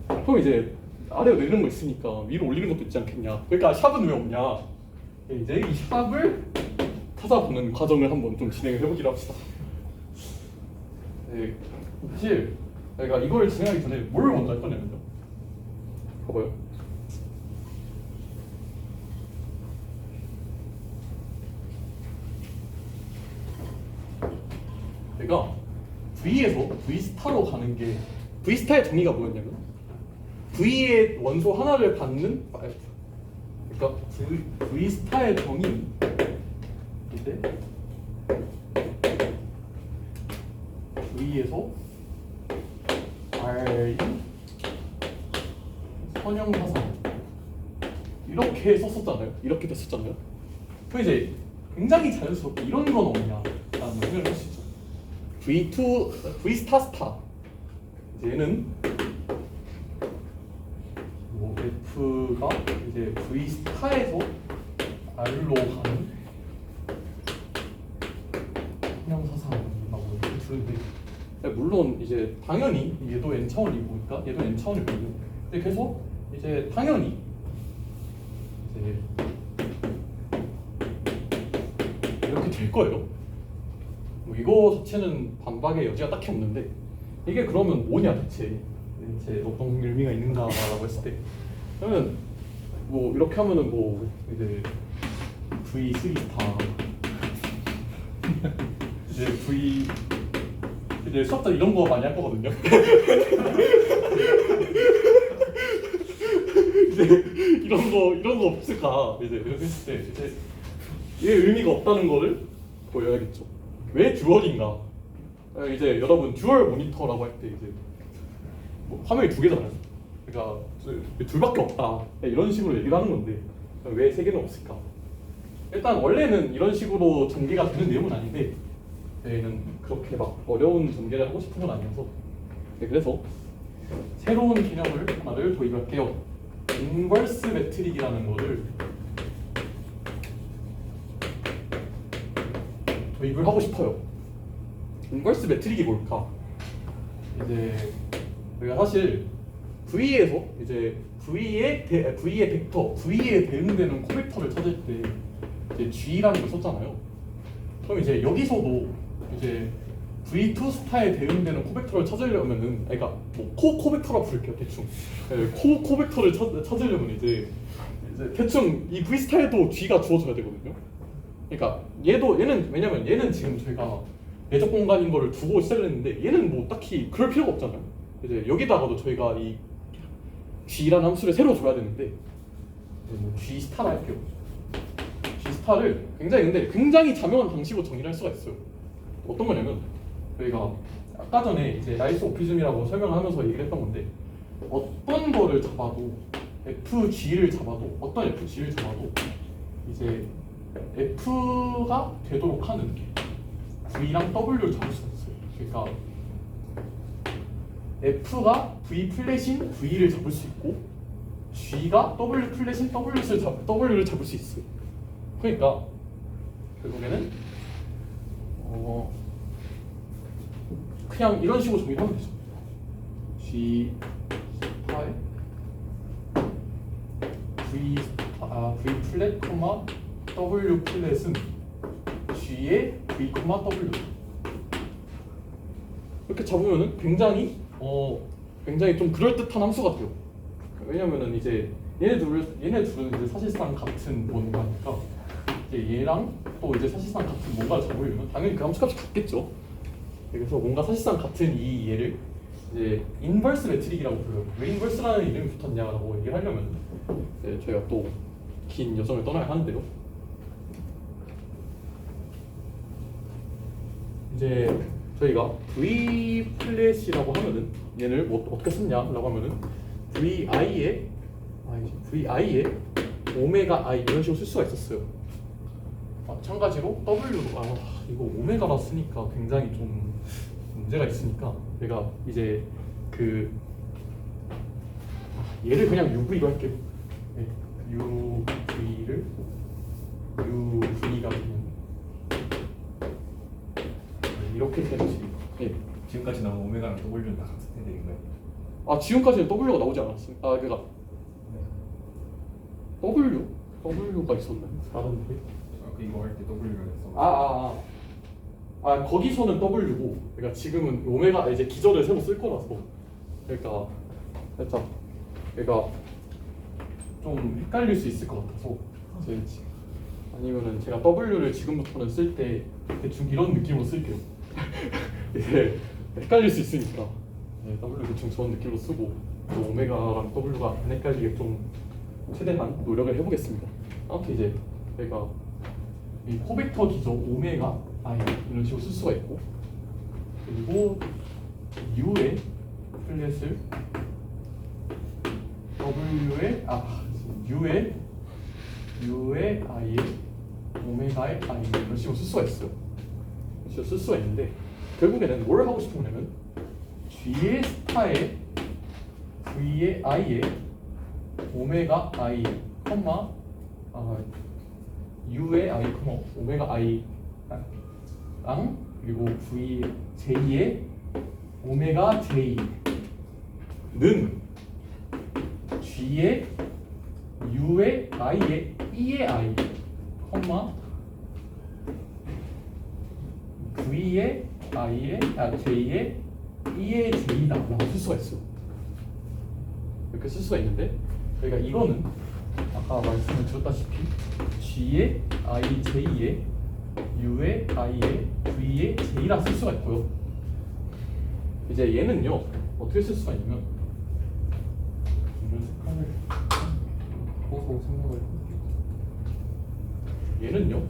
그럼 이제 아래로 내리는 거 있으니까 위로 올리는 것도 있지 않겠냐. 그러니까 샵은 왜 없냐. 이제 이 샵을 찾아보는 과정을 한번 좀 진행을 해보기로 합시다. 네, 사실 저희가 이걸 진행하기 전에 뭘 먼저 할 거냐면요. 봐봐요. 제가 V에서 V스타로 가는 게 V스타의 정의가 뭐였냐면 V의 원소 하나를 받는 그러니까 V스타의 정의인데 V에서 R이 선형사상 이렇게 썼었잖아요. 이렇게 됐었잖아요. 그 이제 굉장히 자연스럽게 이런 건 없냐라는 생각을 할 수 있죠. V 스타 스타 얘는 뭐 F가 이제 V 스타에서 R로 가는 형용사상이라고 이렇게 부르는데 물론 이제 당연히 얘도 n 차원이고 그러니까 얘도 n 차원일 거고 근데 계속 이제 당연히 이제 이렇게 될 거예요. 뭐 이거 자체는 반박의 여지가 딱히 없는데 이게 그러면 뭐냐 대체 어떤 의미가 있는가라고 했을 때 그러면 뭐 이렇게 하면은 뭐 이제 V3 스타 이제 이제 수학자 이런 거 많이 할 거거든요. 이제 이런 거 없을까 이제 이렇게 했을 때 이제 이게 의미가 없다는 거를 보여야겠죠. 왜 듀얼인가? 이제 여러분 듀얼 모니터라고 할 때 이제 뭐 화면이 두 개잖아요. 그러니까 둘밖에 없다 이런 식으로 얘기를 하는 건데 왜 세 개는 없을까? 일단 원래는 이런 식으로 전개가 되는 내용은 아닌데 저희는 그렇게 막 어려운 전개를 하고 싶은 건 아니어서 그래서 새로운 개념을 하나를 도입할게요. 인버스 매트릭이라는 거를 도입을 하고 싶어요. 인버스 매트릭이 뭘까? 이제 우리가 사실 V에서 이제 V의 벡터, V에 대응되는 코벡터를 찾을 때 이제 G라는 걸 썼잖아요. 그럼 이제 여기서도 이제 V2 스타에 대응되는 코벡터를 찾으려면은, 그러니까 뭐 코벡터라고 부를게요 대충. 코벡터를 찾으려면 이제 대충 이 V 스타에도 G가 주어져야 되거든요. 그러니까 얘는 왜냐면 얘는 지금 저희가 내적 공간인 거를 두고 시작을 했는데 얘는 뭐 딱히 그럴 필요가 없잖아요. 이제 여기다가도 저희가 이 G라는 함수를 새로 줘야 되는데 뭐 G 스타라 할게요. G 스타를 굉장히 자명한 방식으로 정의를 할 수가 있어요. 어떤 거냐면 저희가 아까 전에 이제 라이스 오피즘이라고 설명하면서 얘기를 했던 건데 어떤 거를 잡아도 FG를 잡아도 어떤 FG를 잡아도 이제 F가 되도록 하는 V랑 W를 잡을 수가 있어요. 그러니까 F가 V 플랫인 V를 잡을 수 있고 G가 W 플랫인 W를 잡을 수 있어요. 그러니까 결국에는 그냥 이런 식으로 정의하면 되죠. G 스타의 V 플랫, W 플랫은 G의 V, W 이렇게 잡으면은 굉장히 좀 그럴듯한 함수가 돼요. 왜냐면은 이제 얘네 둘은 이제 사실상 같은 뭔가니까 이제 얘랑 또 이제 사실상 같은 뭔가를 잡으려면 당연히 그 함수값이 같겠죠. 그래서 뭔가 사실상 같은 이 얘를 이제 인버스 매트릭이라고 불러요. 왜 인버스라는 이름이 붙었냐라고 얘기를 하려면 이제 저희가 또 긴 여정을 떠나야 하는데요. 이제 저희가 V 플랫이라고 하면은 얘를 뭐 어떻게 썼냐라고 하면은 VI에 오메가 I 이런 식으로 쓸 수가 있었어요. 마찬가지로 W도 이거 오메가라 쓰니까 굉장히 좀 문제가 있으니까 제가 이제 얘를 그냥 UV로 할게요. 네, UV가 되면 이렇게 되는 식이에요. 네. 지금까지 나온 오메가랑 W는 다 같은 애들인가요? 지금까지는 W가 나오지 않았어요. 그러니까 W가 있었나요? 다른데? 아까 이거 할 때 W를 했어. 거기서는 W고, 그러니까 지금은 오메가 이제 기저를 새로 쓸 거라서, 그러니까 살짝 그러니까 좀 헷갈릴 수 있을 것 같아서 아니면은 제가 W를 지금부터는 쓸 때 대충 이런 느낌으로 쓸게요. 이제 헷갈릴 수 있으니까 W 대충 저런 느낌으로 쓰고 또 오메가랑 W가 안 헷갈리게 좀 최대한 노력을 해보겠습니다. 아무튼 이제 제가 이 코벡터 기저 오메가 I 이런 식으로 쓸 수가 있고 그리고 U의 플랫을 U의 I에 오메가의 I 이런 식으로 쓸 수가 있어요. 이런 식으로 쓸 수가 있는데 결국에는 뭘 하고 싶은 거냐면 G의 스타에 V의 I에 오메가 I, U의 I, 오메가 I랑 그리고 V J의 오메가 J는 G의 U의 I의 E의 I, V의 I의 J의 E의 J다 라고 쓸 수가 있어. 이렇게 쓸 수가 있는데 그러니까 이거는 아까 말씀을 드렸다시피 G의 I, J의 U의 I의 V의 J라 쓸 수가 있고요. 이제 얘는요 어떻게 쓸 수가 있냐면 이런 색깔을 보고 생각을 해볼게요. 얘는요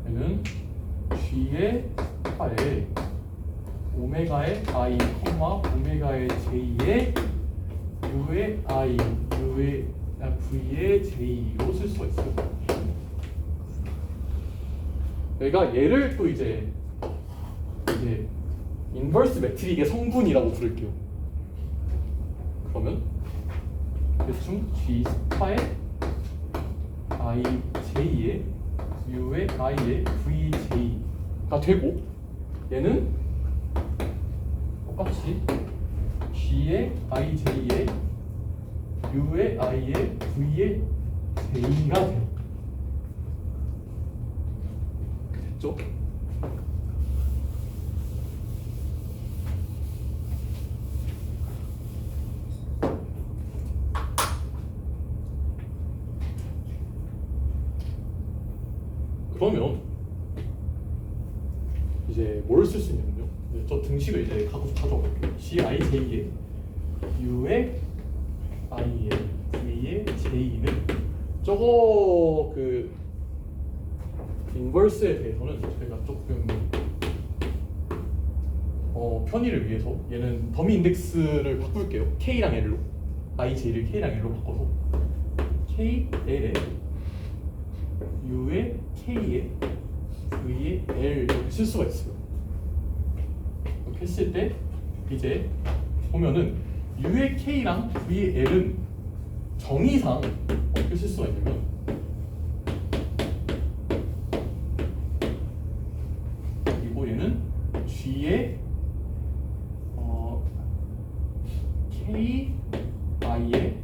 얘는 G의 파에 오메가의 I, 오메가의 J의 U의 I, U의 V의 J로 쓸 수가 있어요. 그러니까 얘를 또 이제 인버스 매트릭의 성분이라고 부를게요. 그러면 대충 G 스파의 I, J의 U의 I의 V, J가 되고 얘는 똑같이 G의 I, J의 U의 I의 V의 J가 돼요. 됐죠? 그러면 이제 뭘 쓸 수 있냐면요. 저 등식을 이제 가져와 볼게요. G, I, J의 U의 I의 V의 J는 저거 그 인버스에 대해서는 제가 조금 편의를 위해서 얘는 더미 인덱스를 바꿀게요. K랑 L로 I, J를 K랑 L로 바꿔서 K, L에 U의 K에 V의 L 이렇게 쓸 수가 있어요. 이렇게 했을 때 이제 보면은 U의 K랑 V의 L은 정의상 어떻게 쓸 수가 있냐면 그리고 얘는 G의 K I의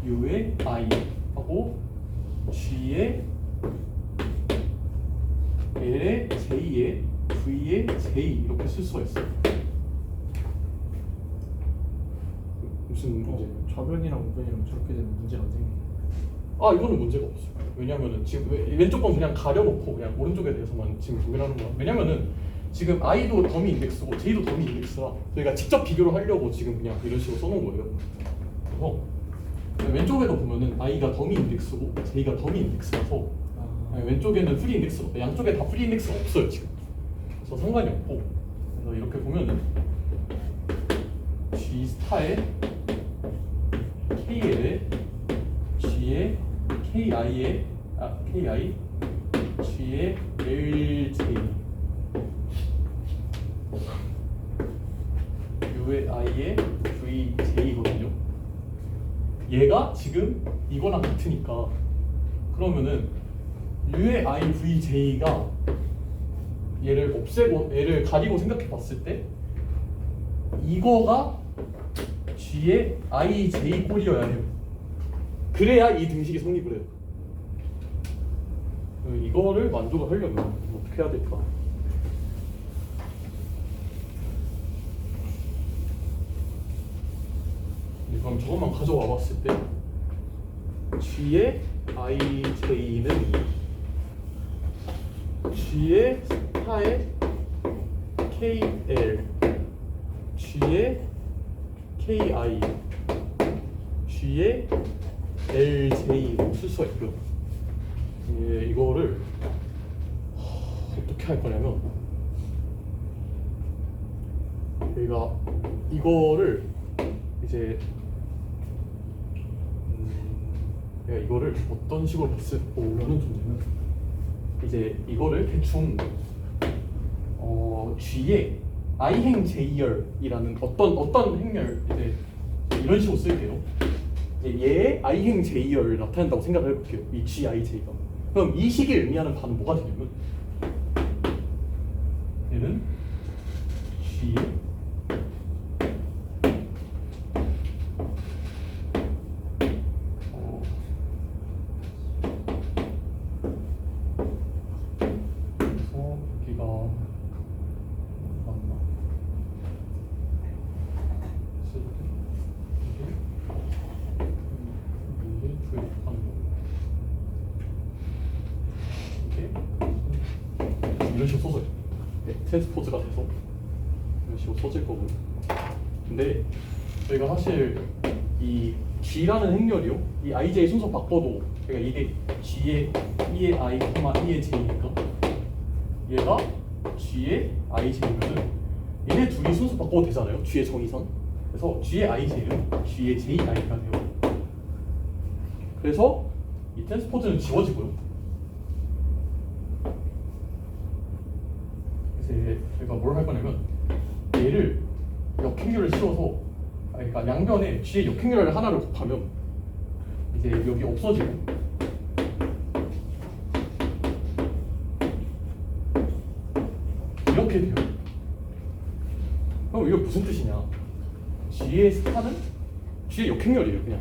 U의 I 하고 G의 L의 J의 V의 J 이렇게 쓸 수가 있어요. 무슨 문제? 좌변이랑 우변이랑 저렇게 되면 문제가 안 생겨요. 아 이거는 문제가 없어요. 왜냐면은 지금 왼쪽 건 그냥 가려놓고 그냥 오른쪽에 대해서만 지금 구별하는 거야. 왜냐면은 지금 I도 더미 인덱스고 J도 더미 인덱스라 저희가 직접 비교를 하려고 지금 그냥 이런 식으로 써놓은 거예요. 그래서 왼쪽에도 보면은 I가 더미 인덱스고 J가 더미 인덱스라서 왼쪽에는 프리 인덱스가 양쪽에 다 프리 인덱스가 없어요 지금. 그래서 상관이 없고 그래서 이렇게 보면은 G 스타의 KL에 G의 KI의 KI G의 LJ U의 I의 VJ거든요. 얘가 지금 이거랑 같으니까 그러면은 U의 I, VJ가 얘를 없애고 얘를 가리고 생각해 봤을 때 이거가 G의 I, J 꼴이어야 해요. 그래야 이 등식이 성립을 해요. 이거를 만족을 하려면 어떻게 해야 될까? 그럼 저것만 가져와 봤을 때 G의 I, J는 G의 스타의 KL G의 KI G의 LJ로 쓸 수가 있고요. 이거를 어떻게 할 거냐면 저희가 이거를 이제 내가 이거를 어떤 식으로 보려는 존재는 이제 이거를 대충 G의 I행 J열이라는 어떤 행렬 이제 이런 식으로 쓸게요. 이제 얘의 i행 j를 나타낸다고 생각을 해볼게요. 이 g i j가. 그럼 이 식이 의미하는 바는 뭐가 되냐면 얘는 g의 그래서 여기가 맞나? 이게 조립하는 거. 이게 이런 식으로 써져요. 네, 트랜스포즈가 돼서 이런 식으로 써질 거고요. 근데 저희가 사실 이 G라는 행렬이요, 이 IJ 순서 바꿔도 그러니까 이게 G의 E의 I, E의 J니까 얘가 G의 IJ면은 얘네 둘이 순서 바꿔도 되잖아요. G의 정의선. 그래서 G의 IJ는 G의 JI가 돼요. 그래서 이 트랜스포즈는 지워지고요. 그래서 저희가 뭘 할 거냐면 얘를 역행렬을 씌워서 그러니까 양변에 G의 역행렬 하나를 곱하면 이제 여기 없어지고 이렇게 돼요. 그럼 이거 무슨 뜻이냐? G의 스타는 G의 역행렬이에요, 그냥.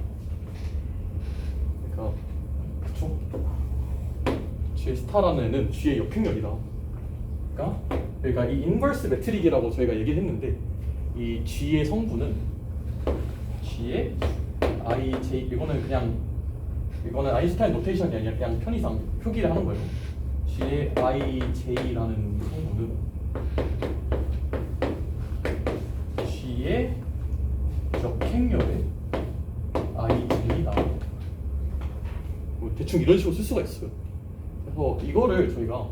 그러니까 그쵸? G의 스타라는 애는 G의 역행렬이다. 그러니까 이 인버스 매트릭이라고 저희가 얘기를 했는데 이 G의 성분은 G의 IJ 이거는 아인슈타인 노테이션이 아니라 그냥 편의상 표기를 하는 거예요. G의 IJ라는 성분은 G의 역행렬의 IJ다. 뭐 대충 이런 식으로 쓸 수가 있어요. 그래서 이거를 저희가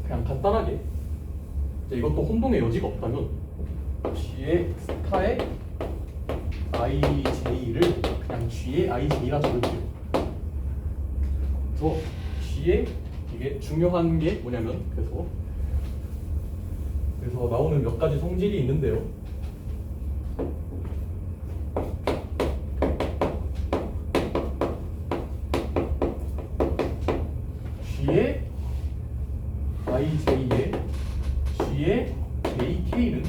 그냥 간단하게 이것도 혼동의 여지가 없다면 G의 스타의 IJ를 그냥 G의 IJ라 적을게요. 그래서 G의 이게 중요한 게 뭐냐면 그래서 나오는 몇 가지 성질이 있는데요. G의 IJ의 G의 JK는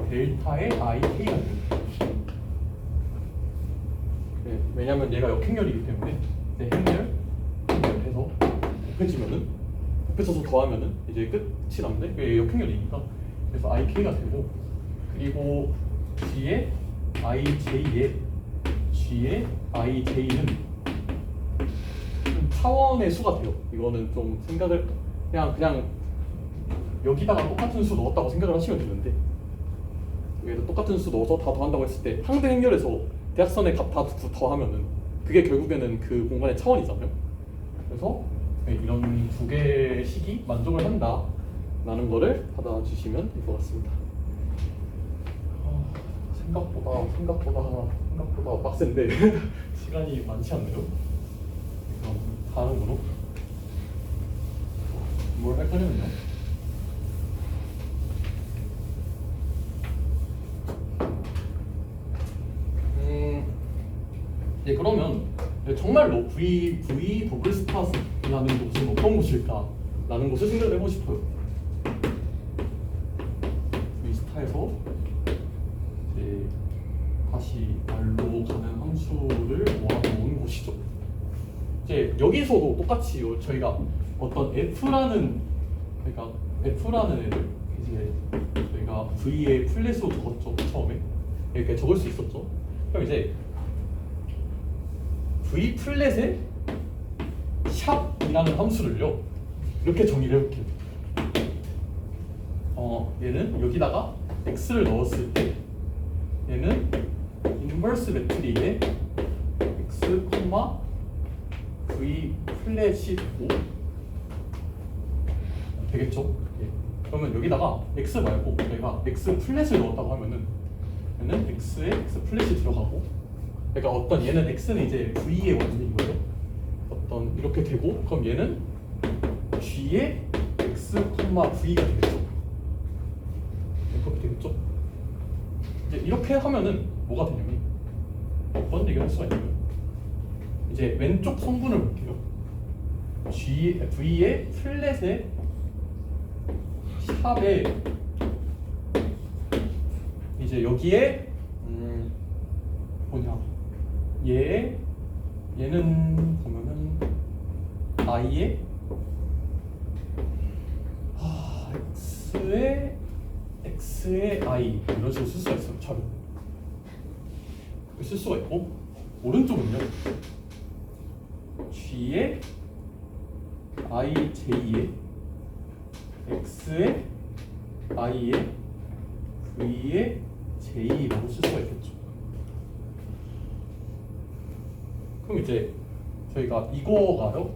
델타의 IK가 됩니다. 네, 왜냐면 얘가 역행렬이기 때문에 행렬해서 곱해져서 더하면은 이제 끝이 남는데 왜 역행렬이니까 그래서 IK가 되고 그리고 G의 IJ의 G의 IJ는 차원의 수가 돼요. 이거는 좀 생각을 그냥 여기다가 똑같은 수 넣었다고 생각을 하시면 되는데 여기다 똑같은 수 넣어서 다 더한다고 했을 때 상대 행렬에서 대각선의 값 다 더하면은 그게 결국에는 그 공간의 차원이잖아요. 그래서 이런 두 개의 식이 만족을 한다 라는 거를 받아주시면 될 것 같습니다. 생각보다 빡센데 시간이 많지 않네요. 그럼 다음으로 뭘 할 거냐면요. 네, 그러면 정말로 V 더블 스팟이라는 곳은 어떤 곳일까라는 것을 생각을 해보고 싶어요. V 스타에서 이제 다시 R로 가는 함수를 모아놓은 곳이죠. 이제 여기서도 똑같이 저희가 어떤 F라는 애를 이제 저희가 V의 플랫으로 적었죠. 처음에 이렇게 적을 수 있었죠. 그럼 이제 V 플랫에 샵이라는 함수를요 이렇게 정의를 해볼게요. 얘는 여기다가 x를 넣었을 때 얘는 인버스 매트릭에 x, v 플랫이 되고 되겠죠? 예. 그러면 여기다가 x 말고 저희가 x 플랫을 넣었다고 하면은 얘는 x에 x 플랫이 들어가고 그러니까 어떤 얘는 x는 이제 v의 원인인 거죠. 어떤 이렇게 되고 그럼 얘는 g의 x, v가 되겠죠. 그렇게 되겠죠. 이제 이렇게 하면은 뭐가 되냐면 어떤 얘기를 할 수가 있냐면 이제 왼쪽 성분을 볼게요. V의 플랫의 샵에 이제 여기에 뭐냐 얘는 보면은 i의 x의 i 이런 식으로 쓸 수가 있어요. 차를 쓸 수가 있고 오른쪽은요 g의 ij의 x의 i의 v의 j라고 쓸 수가 있겠죠. 그럼 이제 저희가 이거가요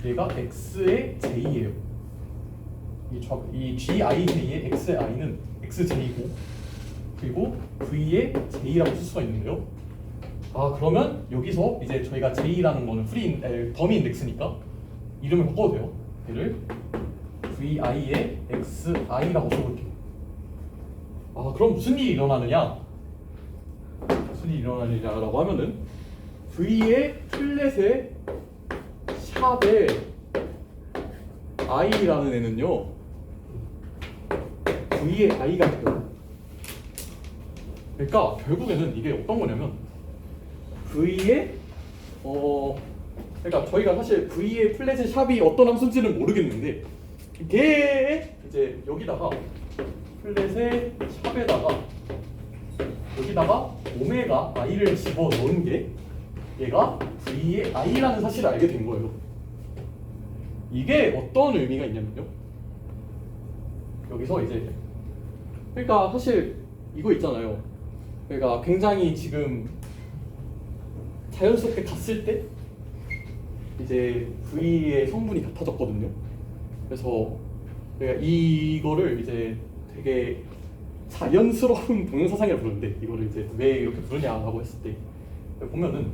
얘가 x의 j예요. 이 gij의 x의 i는 xj이고 그리고 v의 j라고 쓸 수가 있는데요. 그러면 여기서 이제 저희가 j라는 거는 더미 인덱스니까 이름을 바꿔도 돼요. 얘를 vi의 xi라고 써볼게요. 그럼 무슨 일이 일어나느냐라고 하면은 v의 플랫의 샵에 i라는 애는요 v의 i가 돼요. 그러니까 결국에는 이게 어떤 거냐면 v의 그러니까 저희가 사실 v의 플랫의 샵이 어떤 함수인지는 모르겠는데 이게 이제 여기다가 플랫의 샵에다가 여기다가 오메가 i를 집어 넣은 게 얘가 v의 i라는 사실을 알게 된 거예요. 이게 어떤 의미가 있냐면요. 여기서 이제 그러니까 사실 이거 있잖아요. 그러니까 굉장히 지금 자연스럽게 갔을 때 이제 V의 성분이 같아졌거든요. 그래서 내가 이거를 이제 되게 자연스러운 동영사상이라고 부르는데 이거를 이제 왜 이렇게 부르냐라고 했을 때 보면은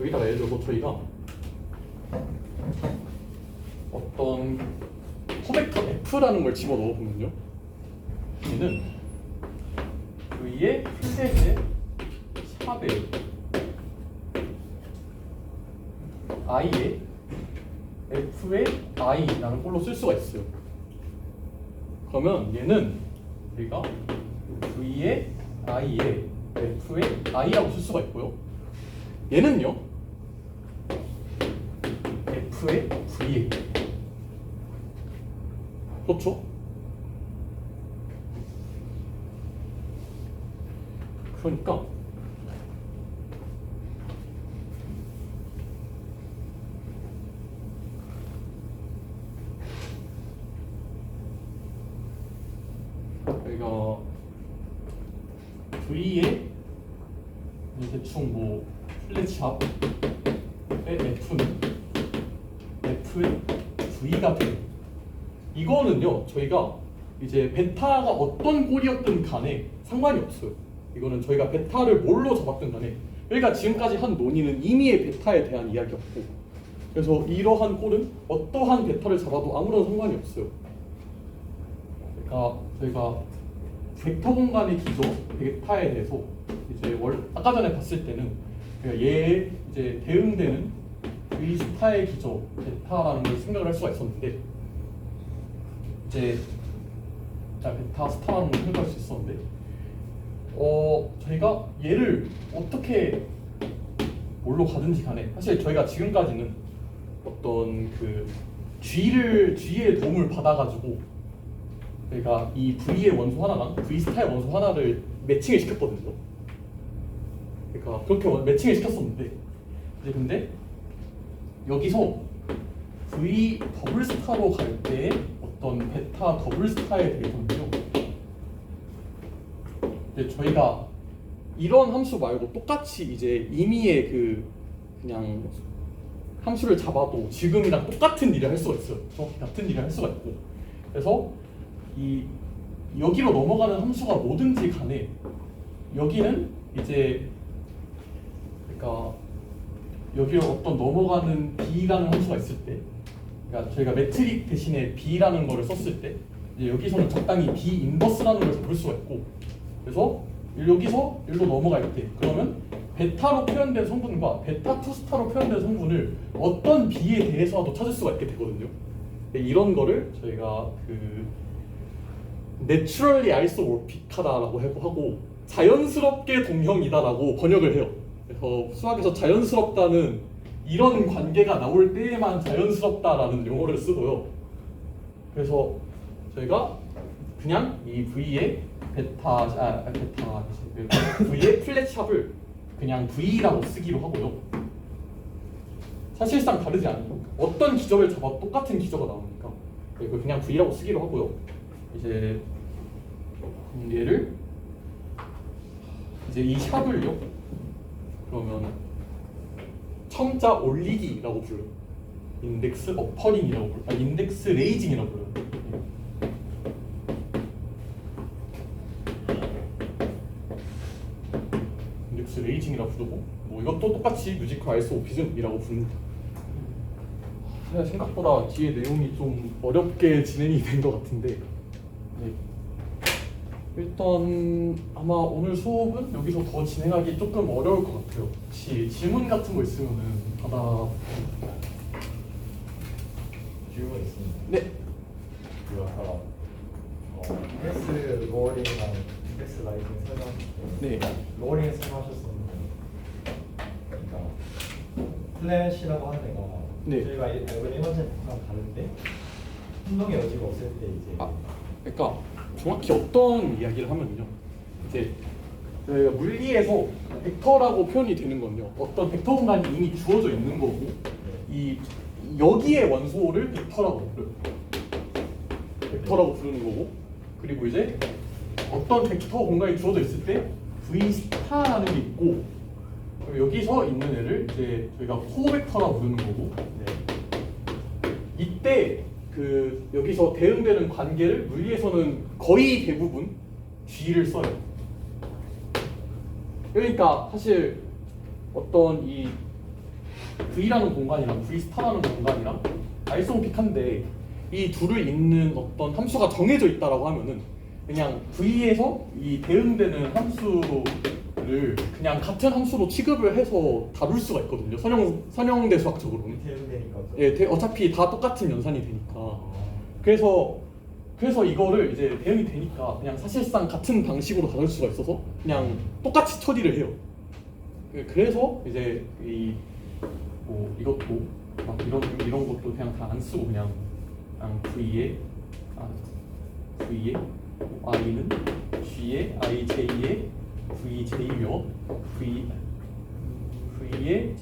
여기다가 예를 들어서 저희가 어떤 코벡터 F라는 걸 집어넣어 보면요 얘는 V의 플랫의 샵에 i의 f의 i라는 꼴로 쓸 수가 있어요. 그러면 얘는 우리가 V의 i의 f의 i라고 쓸 수가 있고요. 얘는요 f의 v의 그렇죠? 그러니까 저희가 V의 대충 뭐 플랫샵의 F는 F의 V가 돼요. 이거는요 저희가 이제 베타가 어떤 꼴이었든 간에 상관이 없어요. 이거는 저희가 베타를 뭘로 잡았든 간에 그러니까 지금까지 한 논의는 임의의 베타에 대한 이야기였고 그래서 이러한 꼴은 어떠한 베타를 잡아도 아무런 상관이 없어요. 그러니까 저희가 벡터 공간의 기조 베타에 대해서 이제 아까 전에 봤을 때는 그러니까 얘에 이제 대응되는 V 스타의 기조 베타라는 걸 생각을 할 수가 있었는데 이제 베타 스타라는 걸 생각할 수 있었는데 저희가 얘를 어떻게 뭘로 가든지 간에 사실 저희가 지금까지는 어떤 그 G의 도움을 받아가지고 그러니까 이 V의 원소 하나랑 V 스타의 원소 하나를 매칭을 시켰거든요. 그러니까 그렇게 매칭을 시켰었는데 이제 근데 여기서 V 더블 스타로 갈 때 어떤 베타 더블 스타에 대해서는요. 이제 저희가 이런 함수 말고 똑같이 이제 임의의 그냥 함수를 잡아도 지금이랑 똑같은 일을 할 수가 있어요. 정확히 같은 일을 할 수가 있고 그래서 이 여기로 넘어가는 함수가 뭐든지 간에 여기는 이제 그러니까 여기로 어떤 넘어가는 b라는 함수가 있을 때 그러니까 저희가 매트릭 대신에 b라는 거를 썼을 때 이제 여기서는 적당히 B 인버스라는 걸 잡을 수가 있고, 그래서 여기서 일로 넘어갈 때 그러면 베타로 표현된 성분과 베타 투스타로 표현된 성분을 어떤 B에 대해서도 찾을 수가 있게 되거든요. 이런 거를 저희가 그 naturally isomorphic하다라고 하고 자연스럽게 동형이다라고 번역을 해요. 그래서 수학에서 자연스럽다는 이런 관계가 나올 때에만 자연스럽다라는 용어를 쓰고요. 그래서 저희가 그냥 이 V의 V의 플랫샵을 그냥 V라고 쓰기로 하고요. 사실상 다르지 않으니까 어떤 기저를 잡아도 똑같은 기저가 나오니까 이걸 그냥 V라고 쓰기로 하고요. 이제 얘를 이제 이 샵을요. 그러면 첨자 올리기라고 불러요. 인덱스 어퍼링이라고 불러요. 인덱스 레이징이라고 불러요. 인덱스 레이징이라고 부르고 뭐 이것도 똑같이 뮤지컬 아이소모피즘이라고 부릅니다. 생각보다 뒤에 내용이 좀 어렵게 진행이 된 것 같은데 네. 일단 아마 오늘 수업은 여기서 더 진행하기 조금 어려울 것 같아요. 혹시 질문 같은 거 있으면은 받아. 질문 있습니다. 네. 그 아까 인덱스 로어링이랑 인덱스 라이징 설명하실 때 네. 로어링을 설명하셨었는데 그러니까 플랫이라고 하는 애가 네. 저희가 알고 있는 1번째랑 다른데 혼동의 여지가 없을 때 이제 그러니까 정확히 어떤 이야기를 하면요. 이제 저희가 물리에서 벡터라고 표현이 되는 건요. 어떤 벡터 공간이 이미 주어져 있는 거고 이 여기의 원소를 벡터라고 불러요. 벡터라고 부르는 거고 그리고 이제 어떤 벡터 공간이 주어져 있을 때 V 스타라는 게 있고 여기서 있는 애를 이제 저희가 코벡터라고 부르는 거고 이때 그 여기서 대응되는 관계를 물리에서는 거의 대부분 G를 써요. 그러니까 사실 어떤 이 V라는 공간이랑 V 스타라는 공간이랑 아이소모픽한데 이 둘을 잇는 어떤 함수가 정해져 있다라고 하면은 그냥 V에서 이 대응되는 함수를 그냥 같은 함수로 취급을 해서 다룰 수가 있거든요. 선형대 수학적으로는. 대응되니까 예, 어차피 다 똑같은 연산이 되니까. 그래서 이거를 이제 대응이 되니까 그냥 사실상 같은 방식으로 다룰 수가 있어서 그냥 똑같이 처리를 해요. 그래서 이제 이 뭐 이것도 막 이런 것도 그냥 다 안 쓰고 그냥 V에 I는 G에 IJ에 VJ며 V의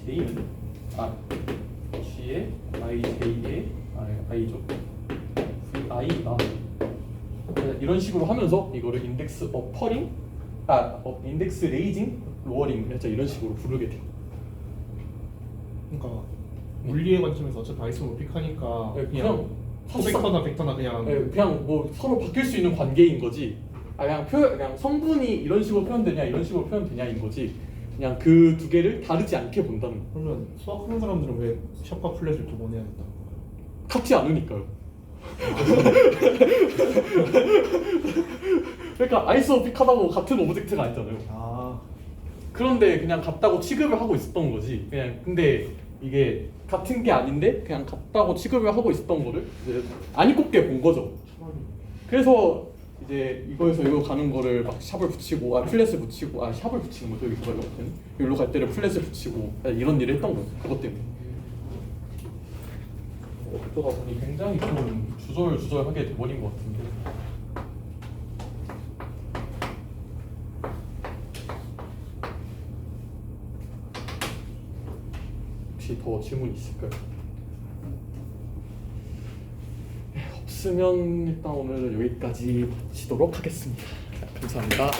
J는 G에 IJ에 I죠. VI가 이런 식으로 하면서 이거를 인덱스 어퍼링, 인덱스 레이징, 로어링 이런 식으로 부르게 돼요. 그러니까 물리의 관점에서 어차피 아이소모픽하니까 네, 그냥 코벡터나 벡터나 그냥 그냥 뭐 서로 바뀔 수 있는 관계인 거지. 그냥 성분이 이런 식으로 표현되냐 이런 식으로 표현되냐인 거지. 그냥 그 두 개를 다르지 않게 본다는 거. 그러면 수학하는 사람들은 왜 샵과 플랫을 두 번 해야 된다? 같지 않으니까요. 그러니까 아이소모픽하다고 같은 오브젝트가 아니잖아요. 그런데 그냥 같다고 취급을 하고 있었던 거지. 그냥 근데 이게 같은 게 아닌데 그냥 같다고 취급을 하고 있었던 거를 이제 안 입곱게 본 거죠. 그래서 이제 이거에서 이거 가는 거를 막 샵을 붙이고 플랫을 붙이고 샵을 붙이는 거죠. 여기 뭐예요? 여기로 갈 때를 플랫을 붙이고 이런 일을 했던 거예요. 그것 때문에. 그러다 보니 굉장히 좀 주절하게 돼버린 것 같은데. 혹시 더 질문 있을까요? 없으면 일단 오늘은 여기까지 마치도록 하겠습니다. 감사합니다.